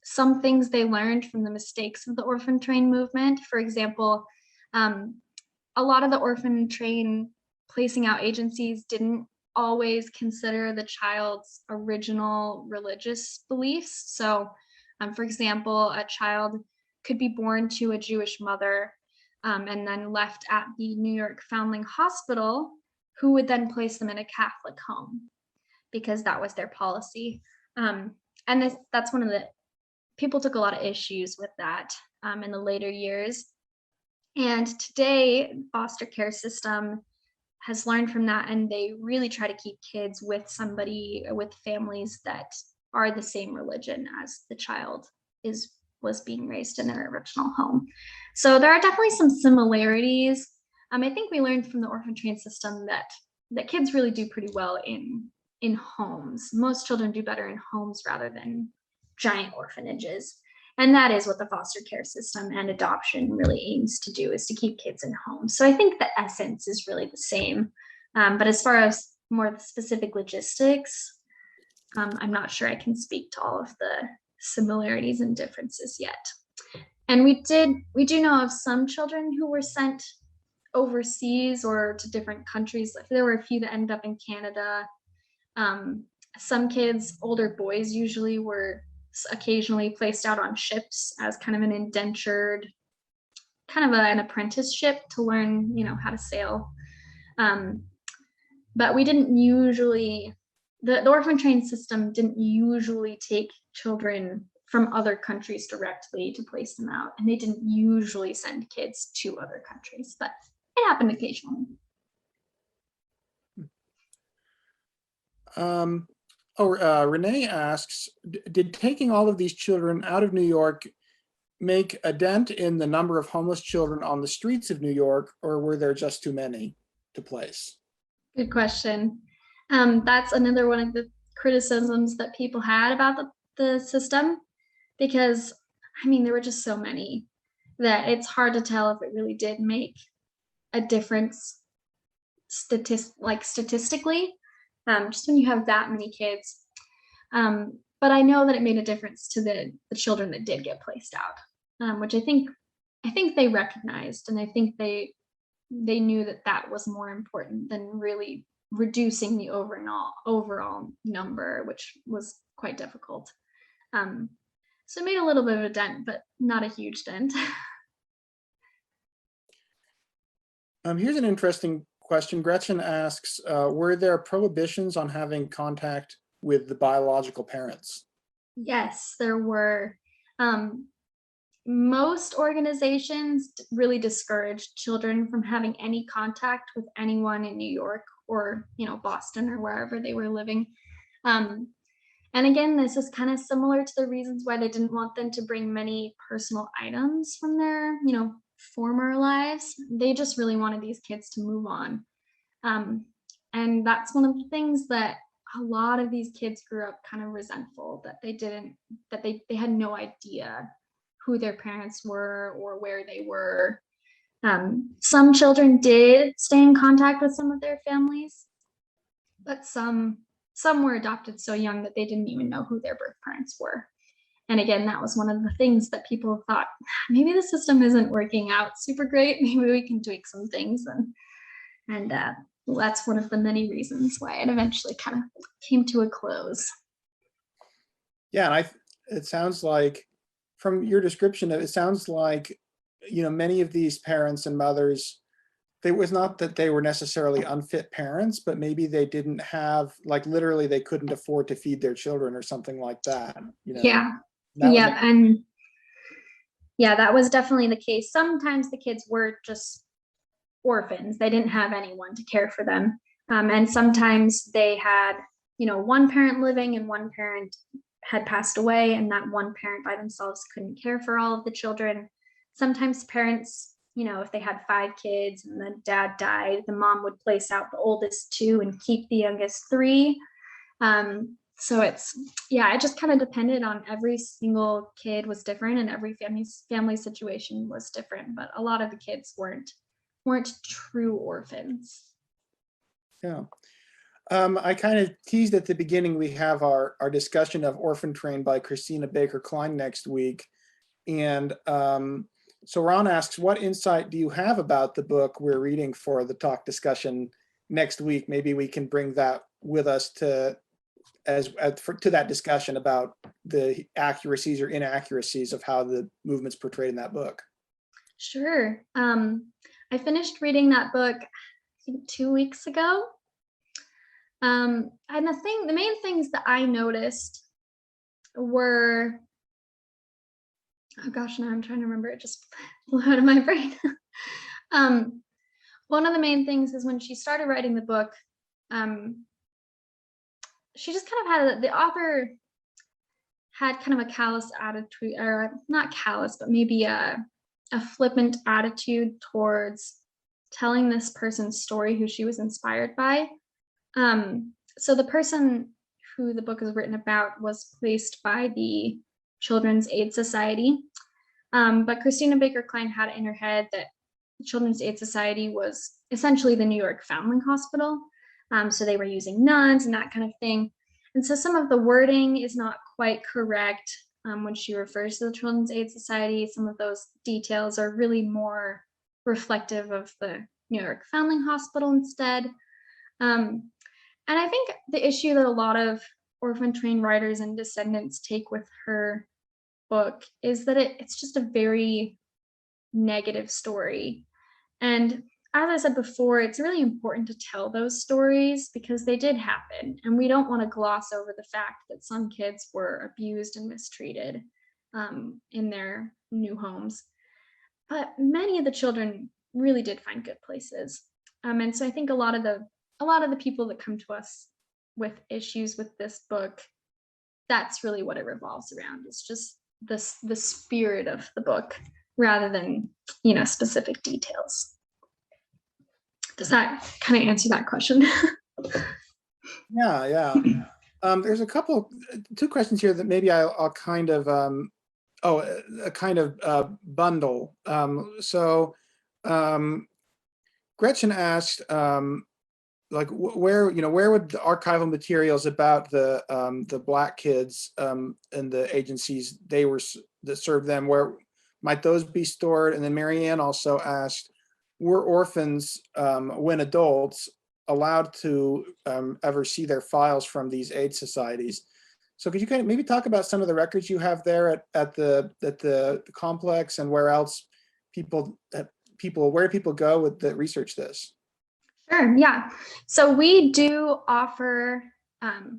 Some things they learned from the mistakes of the orphan train movement. For example, a lot of the orphan train placing out agencies didn't always consider the child's original religious beliefs. So, for example, a child could be born to a Jewish mother and then left at the New York Foundling Hospital, who would then place them in a Catholic home because that was their policy. And that's one of the, people took a lot of issues with that in the later years. And today, foster care system has learned from that, and they really try to keep kids with families that are the same religion as the child was being raised in their original home. So there are definitely some similarities. I think we learned from the orphan train system that kids really do pretty well in homes. Most children do better in homes rather than giant orphanages. And that is what the foster care system and adoption really aims to do, is to keep kids in homes. So I think the essence is really the same. But as far as more specific logistics, I'm not sure I can speak to all of the similarities and differences yet. And we do know of some children who were sent overseas or to different countries. There were a few that ended up in Canada. Some kids, older boys usually, were occasionally placed out on ships as kind of an indentured, kind of an apprenticeship to learn, how to sail. But we didn't usually, the orphan train system didn't usually take children from other countries directly to place them out. And they didn't usually send kids to other countries, but it happened occasionally. Renee asks, did taking all of these children out of New York make a dent in the number of homeless children on the streets of New York, or were there just too many to place? Good question. That's another one of the criticisms that people had about the system, because there were just so many that it's hard to tell if it really did make a difference statistically, just when you have that many kids. But I know that it made a difference to the children that did get placed out, which I think they recognized, and I think they knew that was more important than really reducing the overall number, which was quite difficult. So it made a little bit of a dent, but not a huge dent. Here's an interesting question. Gretchen asks, were there prohibitions on having contact with the biological parents? Yes, there were. Most organizations really discouraged children from having any contact with anyone in New York or, Boston or wherever they were living. And again, this is kind of similar to the reasons why they didn't want them to bring many personal items from their, former lives. They just really wanted these kids to move on. And that's one of the things that a lot of these kids grew up kind of resentful, that they had no idea who their parents were or where they were. Some children did stay in contact with some of their families, but some were adopted so young that they didn't even know who their birth parents were. And again, that was one of the things that people thought, maybe the system isn't working out super great. Maybe we can tweak some things. And that's one of the many reasons why it eventually kind of came to a close. Yeah, and it sounds like from your description, it sounds like, many of these parents and mothers, it was not that they were necessarily unfit parents, but maybe they didn't have, like, literally they couldn't afford to feed their children or something like that. Yeah. That would Yeah. And yeah, that was definitely the case. Sometimes the kids were just orphans. They didn't have anyone to care for them. And sometimes they had, one parent living and one parent had passed away, and that one parent by themselves couldn't care for all of the children. Sometimes parents, if they had 5 kids and the dad died, the mom would place out the oldest 2 and keep the youngest 3. So it just kind of depended on, every single kid was different and every family situation was different, but a lot of the kids weren't true orphans. Yeah. I kind of teased at the beginning, we have our discussion of Orphan Train by Christina Baker Klein next week. And so Ron asks, what insight do you have about the book we're reading for the talk discussion next week? Maybe we can bring that with us to that discussion about the accuracies or inaccuracies of how the movement's portrayed in that book. Sure. I finished reading that book, I think 2 weeks ago. And the main things that I noticed were, oh gosh, now I'm trying to remember, it just flew out of my brain. One of the main things is when she started writing the book, she just kind of the author had kind of a callous attitude, or not callous, but maybe a flippant attitude towards telling this person's story who she was inspired by. So the person who the book is written about was placed by the Children's Aid Society. But Christina Baker Klein had it in her head that the Children's Aid Society was essentially the New York Foundling Hospital. So they were using nuns and that kind of thing. And so some of the wording is not quite correct when she refers to the Children's Aid Society. Some of those details are really more reflective of the New York Foundling Hospital instead. And I think the issue that a lot of Orphan Train writers and Descendants take with her book is that it's just a very negative story. And as I said before, it's really important to tell those stories because they did happen. And we don't want to gloss over the fact that some kids were abused and mistreated in their new homes. But many of the children really did find good places. And so I think a lot of the people that come to us with issues with this book, that's really what it revolves around. It's just the spirit of the book rather than, specific details. Does that kind of answer that question? Yeah. There's two questions here that maybe I'll kind of, a kind of bundle. Gretchen asked, like where would the archival materials about the Black kids and the agencies that served them, where might those be stored? And then Marianne also asked, were orphans, when adults, allowed to ever see their files from these aid societies? So could you kind of maybe talk about some of the records you have there at the complex, and where else where do people go with the research this? Sure, yeah. So we do offer,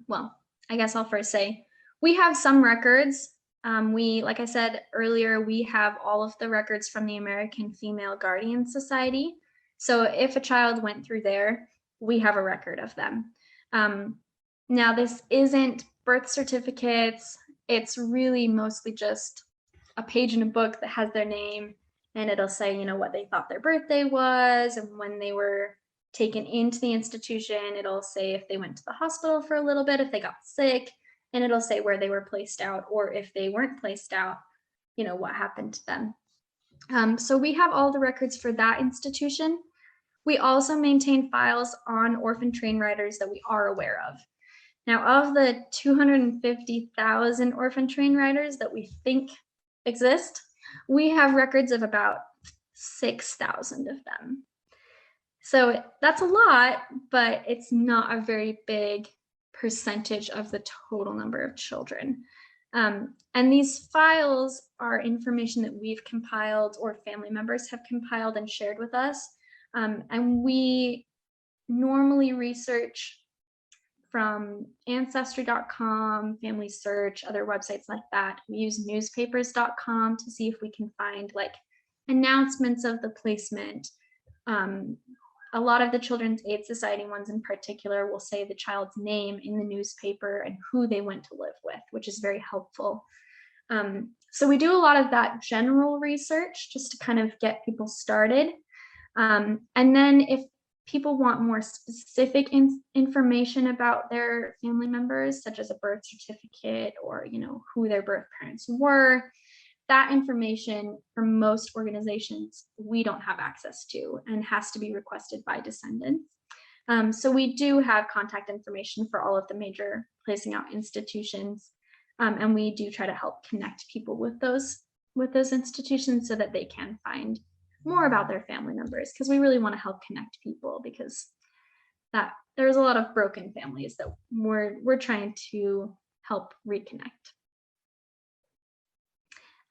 well, I guess I'll first say, we have some records. Like I said earlier, we have all of the records from the American Female Guardian Society. So if a child went through there, we have a record of them. Now, this isn't birth certificates. It's really mostly just a page in a book that has their name, and it'll say, what they thought their birthday was and when they were taken into the institution. It'll say if they went to the hospital for a little bit, if they got sick, and it'll say where they were placed out, or if they weren't placed out, what happened to them. So we have all the records for that institution. We also maintain files on orphan train writers that we are aware of. Now, of the 250,000 orphan train riders that we think exist, we have records of about 6,000 of them. So that's a lot, but it's not a very big percentage of the total number of children. And these files are information that we've compiled or family members have compiled and shared with us. And we normally research from ancestry.com, family search, other websites like that. We use newspapers.com to see if we can find like announcements of the placement. A lot of the Children's Aid Society ones in particular will say the child's name in the newspaper and who they went to live with, which is very helpful. So we do a lot of that general research just to kind of get people started. And then if people want more specific information about their family members, such as a birth certificate or, you know, who their birth parents were, that information for most organizations we don't have access to and has to be requested by Descendants. So we do have contact information for all of the major placing out institutions, and we do try to help connect people with those institutions so that they can find more about their family members, because we really want to help connect people, because that there's a lot of broken families that we're trying to help reconnect.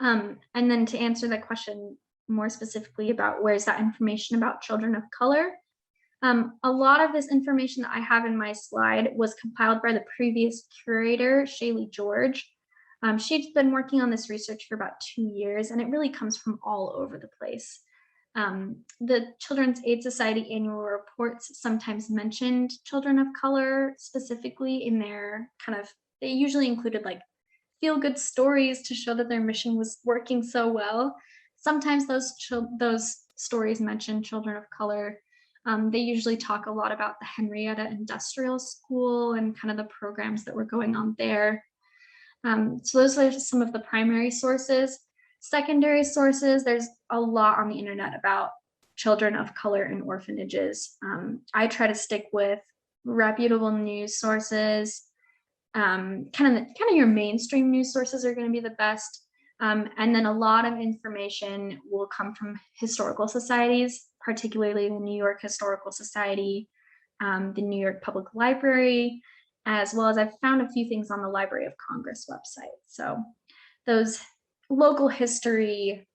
And then to answer that question more specifically about where's that information about children of color, a lot of this information that I have in my slide was compiled by the previous curator, Kaily George. She's been working on this research for about 2 years, and it really comes from all over the place. The Children's Aid Society annual reports sometimes mentioned children of color specifically in their they usually included like feel-good stories to show that their mission was working so well. Sometimes those stories mention children of color. They usually talk a lot about the Henrietta Industrial School and kind of the programs that were going on there. So those are some of the primary sources. Secondary sources, there's a lot on the internet about children of color in orphanages. I try to stick with reputable news sources. Kind of your mainstream news sources are going to be the best. And then a lot of information will come from historical societies, particularly the New York Historical Society, the New York Public Library, as well as I've found a few things on the Library of Congress website. So those local history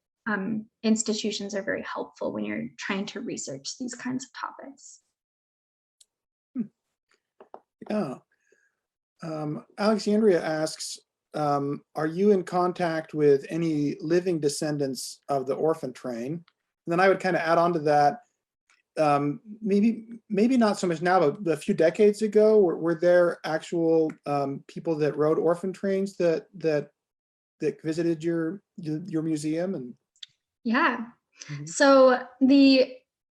institutions are very helpful when you're trying to research these kinds of topics. Yeah. Alexandria asks, are you in contact with any living descendants of the orphan train? And then I would kind of add on to that, maybe not so much now, but a few decades ago, were there actual people that rode orphan trains that visited your museum? And yeah, so the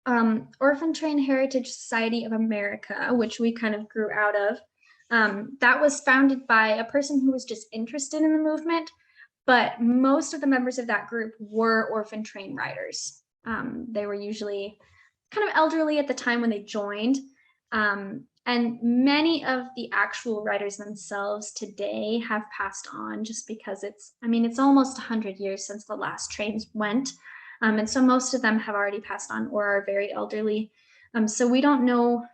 Orphan Train Heritage Society of America, which we kind of grew out of, that was founded by a person who was just interested in the movement, but most of the members of that group were orphan train riders. They were usually kind of elderly at the time when they joined. And many of the actual riders themselves today have passed on, just because it's almost 100 years since the last trains went. And so most of them have already passed on or are very elderly. So we don't know,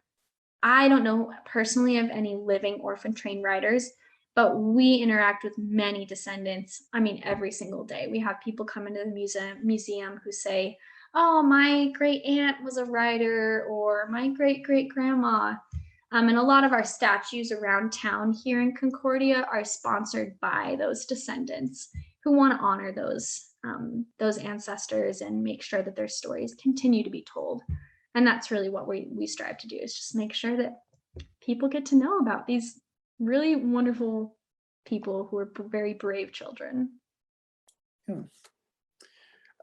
I don't know personally of any living orphan train riders, but we interact with many descendants. Every single day. We have people come into the museum who say, oh, my great aunt was a rider, or my great great grandma. And a lot of our statues around town here in Concordia are sponsored by those descendants who want to honor those ancestors and make sure that their stories continue to be told. And that's really what we strive to do, is just make sure that people get to know about these really wonderful people who are very brave children. Yeah.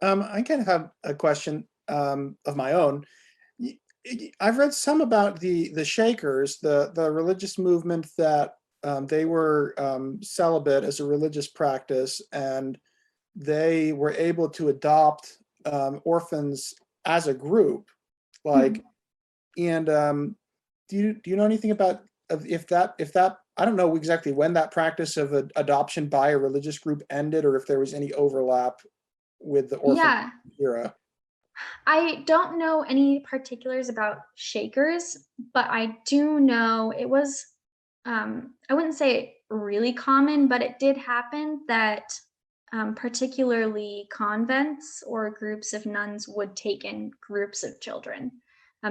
I kind of have a question of my own. I've read some about the Shakers, the religious movement that they were celibate as a religious practice, and they were able to adopt orphans as a group. Like, and do you know anything about if that I don't know exactly when that practice of adoption by a religious group ended, or if there was any overlap with the orphan Yeah, era. I don't know any particulars about Shakers, but I do know it was, I wouldn't say really common, but it did happen that particularly convents or groups of nuns would take in groups of children.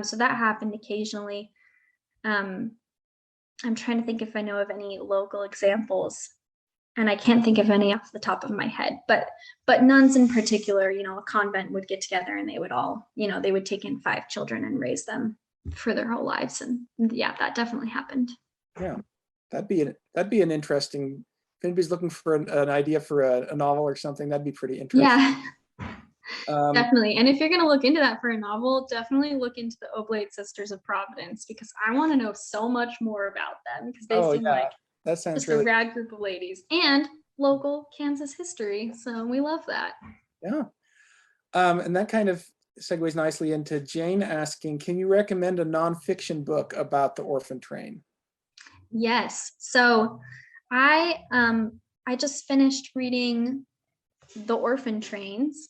So that happened occasionally. Um, I'm trying to think if I know of any local examples, and I can't think of any off the top of my head. But nuns in particular, a convent would get together and they would all, they would take in 5 children and raise them for their whole lives. And yeah, that definitely happened. Yeah, that'd be an interesting. If anybody's looking for an idea for a novel or something, that'd be pretty interesting. Yeah, definitely. And if you're going to look into that for a novel, definitely look into the Oblate Sisters of Providence, because I want to know so much more about them, because they seem like that sounds just really a rad group of ladies and local Kansas history. So we love that. yeah. And that kind of segues nicely into Jane asking, can you recommend a nonfiction book about the orphan train? Yes. So I just finished reading The Orphan Trains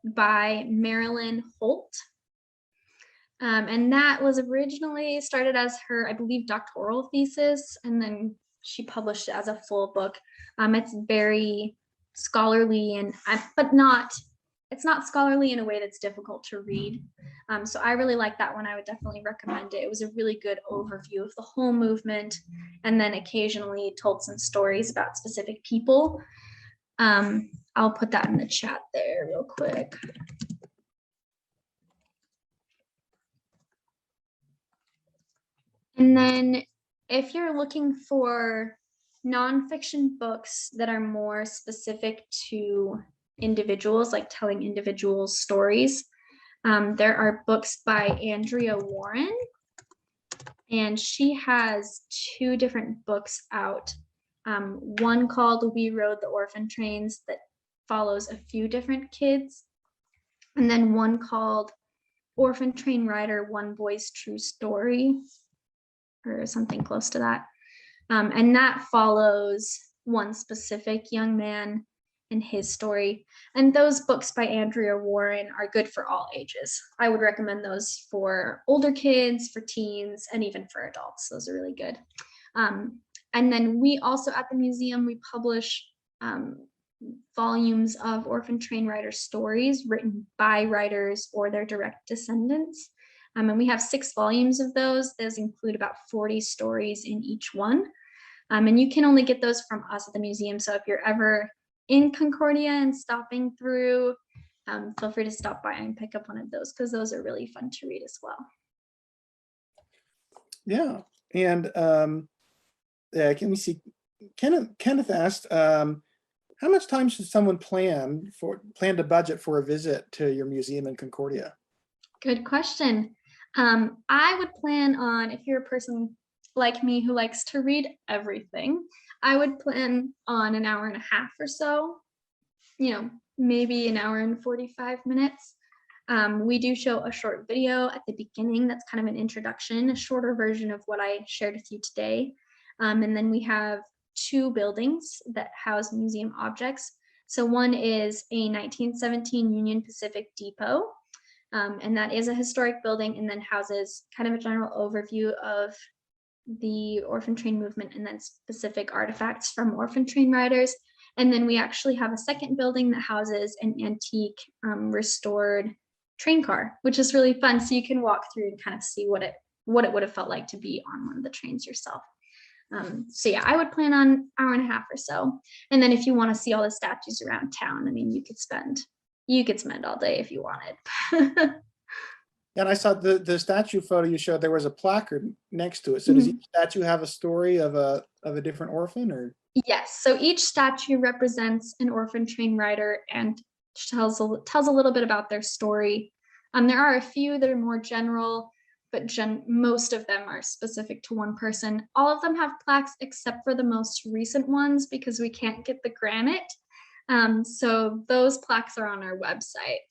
by Marilyn Holt. And that was originally started as her, I believe, doctoral thesis, and then she published it as a full book. It's very scholarly and it's not scholarly in a way that's difficult to read. So I really like that one. I would definitely recommend it. It was a really good overview of the whole movement, and then occasionally told some stories about specific people. I'll put that in the chat there real quick. And then if you're looking for nonfiction books that are more specific to individuals, like telling individuals stories, there are books by Andrea Warren, and she has 2 different books out. One called We Rode the Orphan Trains that follows a few different kids, and then one called Orphan Train Rider, One Boy's True Story, or something close to that. And that follows one specific young man and his story. And those books by Andrea Warren are good for all ages. I would recommend those for older kids, for teens, and even for adults. Those are really good. And then we also at the museum, we publish volumes of orphan train rider stories written by writers or their direct descendants. And we have 6 volumes of those. Those include about 40 stories in each one. And you can only get those from us at the museum. So if you're ever in Concordia and stopping through, feel free to stop by and pick up one of those, because those are really fun to read as well. Yeah. And can we see, Kenneth asked, how much time should someone plan to budget for a visit to your museum in Concordia? Good question. I would plan on, if you're a person like me who likes to read everything, I would plan on an hour and a half or so, maybe an hour and 45 minutes. We do show a short video at the beginning that's kind of an introduction, a shorter version of what I shared with you today. And then we have 2 buildings that house museum objects. So one is a 1917 Union Pacific depot, and that is a historic building, and then houses kind of a general overview of the orphan train movement and then specific artifacts from orphan train riders. And then we actually have a second building that houses an antique restored train car, which is really fun. So you can walk through and kind of see what it would have felt like to be on one of the trains yourself. So yeah, I would plan on an hour and a half or so. And then if you want to see all the statues around town, I mean, you could spend all day if you wanted. And I saw the statue photo you showed, there was a placard next to it. So does each statue have a story of a different orphan, or? Yes. So each statue represents an orphan train rider and tells a little bit about their story. There are a few that are more general, but most of them are specific to one person. All of them have plaques except for the most recent ones, because we can't get the granite. So those plaques are on our website.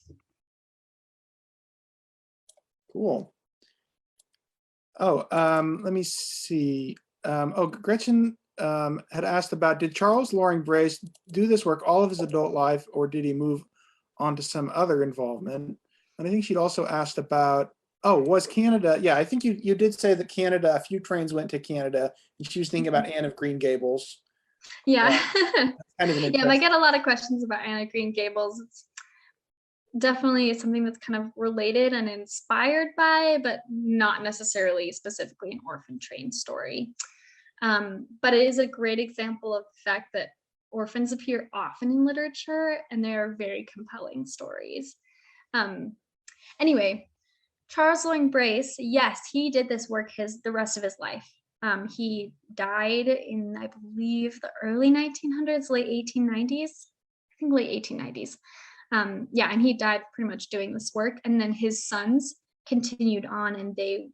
Cool. Oh, let me see. Gretchen had asked about, did Charles Loring Brace do this work all of his adult life, or did he move on to some other involvement? And I think she'd also asked about, oh, was Canada, yeah, I think you did say that Canada, a few trains went to Canada, and she was thinking about Anne of Green Gables. Yeah. Kind of an Yeah, I interesting. get a lot of questions about Anne of Green Gables. It's definitely something that's kind of related and inspired by, but not necessarily specifically an orphan train story. But it is a great example of the fact that orphans appear often in literature and they are very compelling stories. Anyway, Charles Loring Brace, yes, he did this work the rest of his life. He died in, I believe, the early 1900s, late 1890s. I think late 1890s. Yeah, and he died pretty much doing this work. And then his sons continued on, and they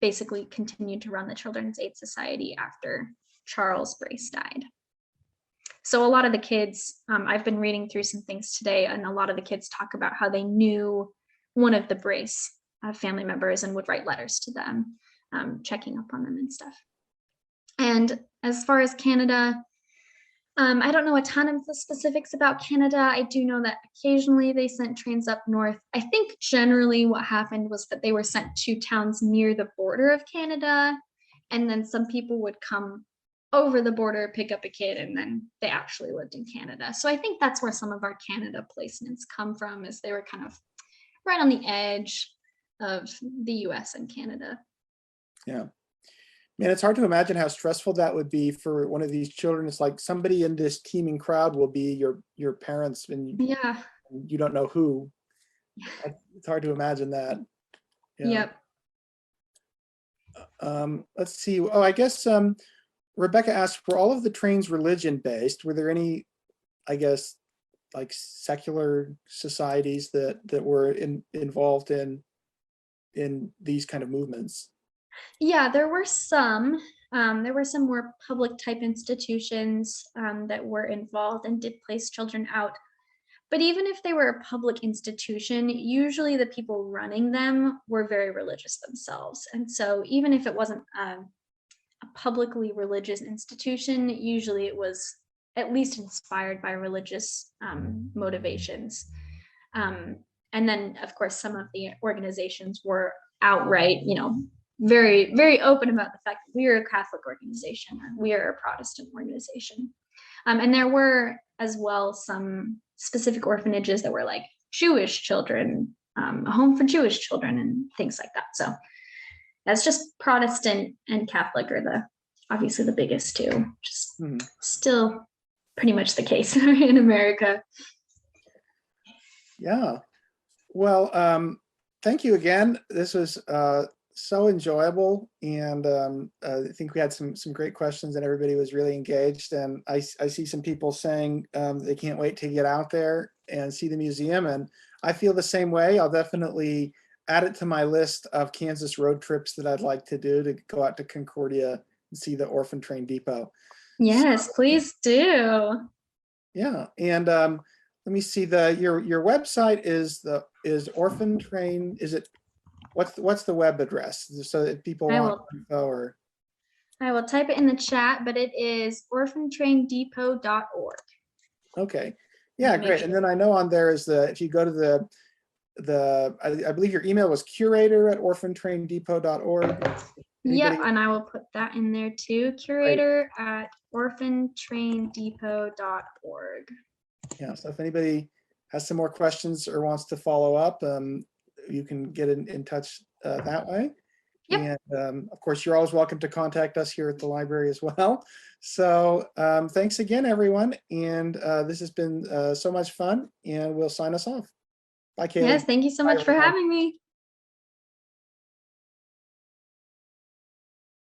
basically continued to run the Children's Aid Society after Charles Brace died. So a lot of the kids, I've been reading through some things today, and a lot of the kids talk about how they knew one of the Brace family members and would write letters to them, checking up on them and stuff. And as far as Canada, I don't know a ton of the specifics about Canada. I do know that occasionally they sent trains up north. I think generally what happened was that they were sent to towns near the border of Canada, and then some people would come over the border, pick up a kid, and then they actually lived in Canada. So I think that's where some of our Canada placements come from, is they were kind of right on the edge of the US and Canada. Yeah. Man, it's hard to imagine how stressful that would be for one of these children. It's like somebody in this teeming crowd will be your parents, and Yeah. you don't know who. It's hard to imagine that. Yeah. Yep. Let's see. Oh, I guess Rebecca asked, were all of the trains religion based? Were there any, I guess, like secular societies that were involved in these kind of movements? Yeah, there were some. There were some more public type institutions that were involved and did place children out. But even if they were a public institution, usually the people running them were very religious themselves. And so even if it wasn't a publicly religious institution, usually it was at least inspired by religious motivations. And then, of course, some of the organizations were outright, very, very open about the fact that we are a Catholic organization, or we are a Protestant organization. And there were as well some specific orphanages that were like Jewish children, a home for Jewish children and things like that. So that's just Protestant and Catholic are obviously the biggest two, just still pretty much the case in America. Yeah. Well, thank you again. This was so enjoyable, and I think we had some great questions, and everybody was really engaged. And I see some people saying they can't wait to get out there and see the museum, and I feel the same way. I'll definitely add it to my list of Kansas road trips that I'd like to do, to go out to Concordia and see the Orphan Train Depot. Yes, so, please do. Yeah, and let me see, your website is Orphan Train. Is it, what's the web address, so that people want info? Or I will type it in the chat, but it is orphantraindepot.org. Okay, yeah, great. And then I know on there is if you go to I believe your email was curator@orphantraindepot.org. Yep, and I will put that in there too, curator@orphantraindepot.org. Yeah, so if anybody has some more questions or wants to follow up, you can get in touch that way. Yep. And of course, you're always welcome to contact us here at the library as well. So thanks again, everyone. And this has been so much fun, and we'll sign us off. Bye, Kaily. Yes, thank you so much for having me.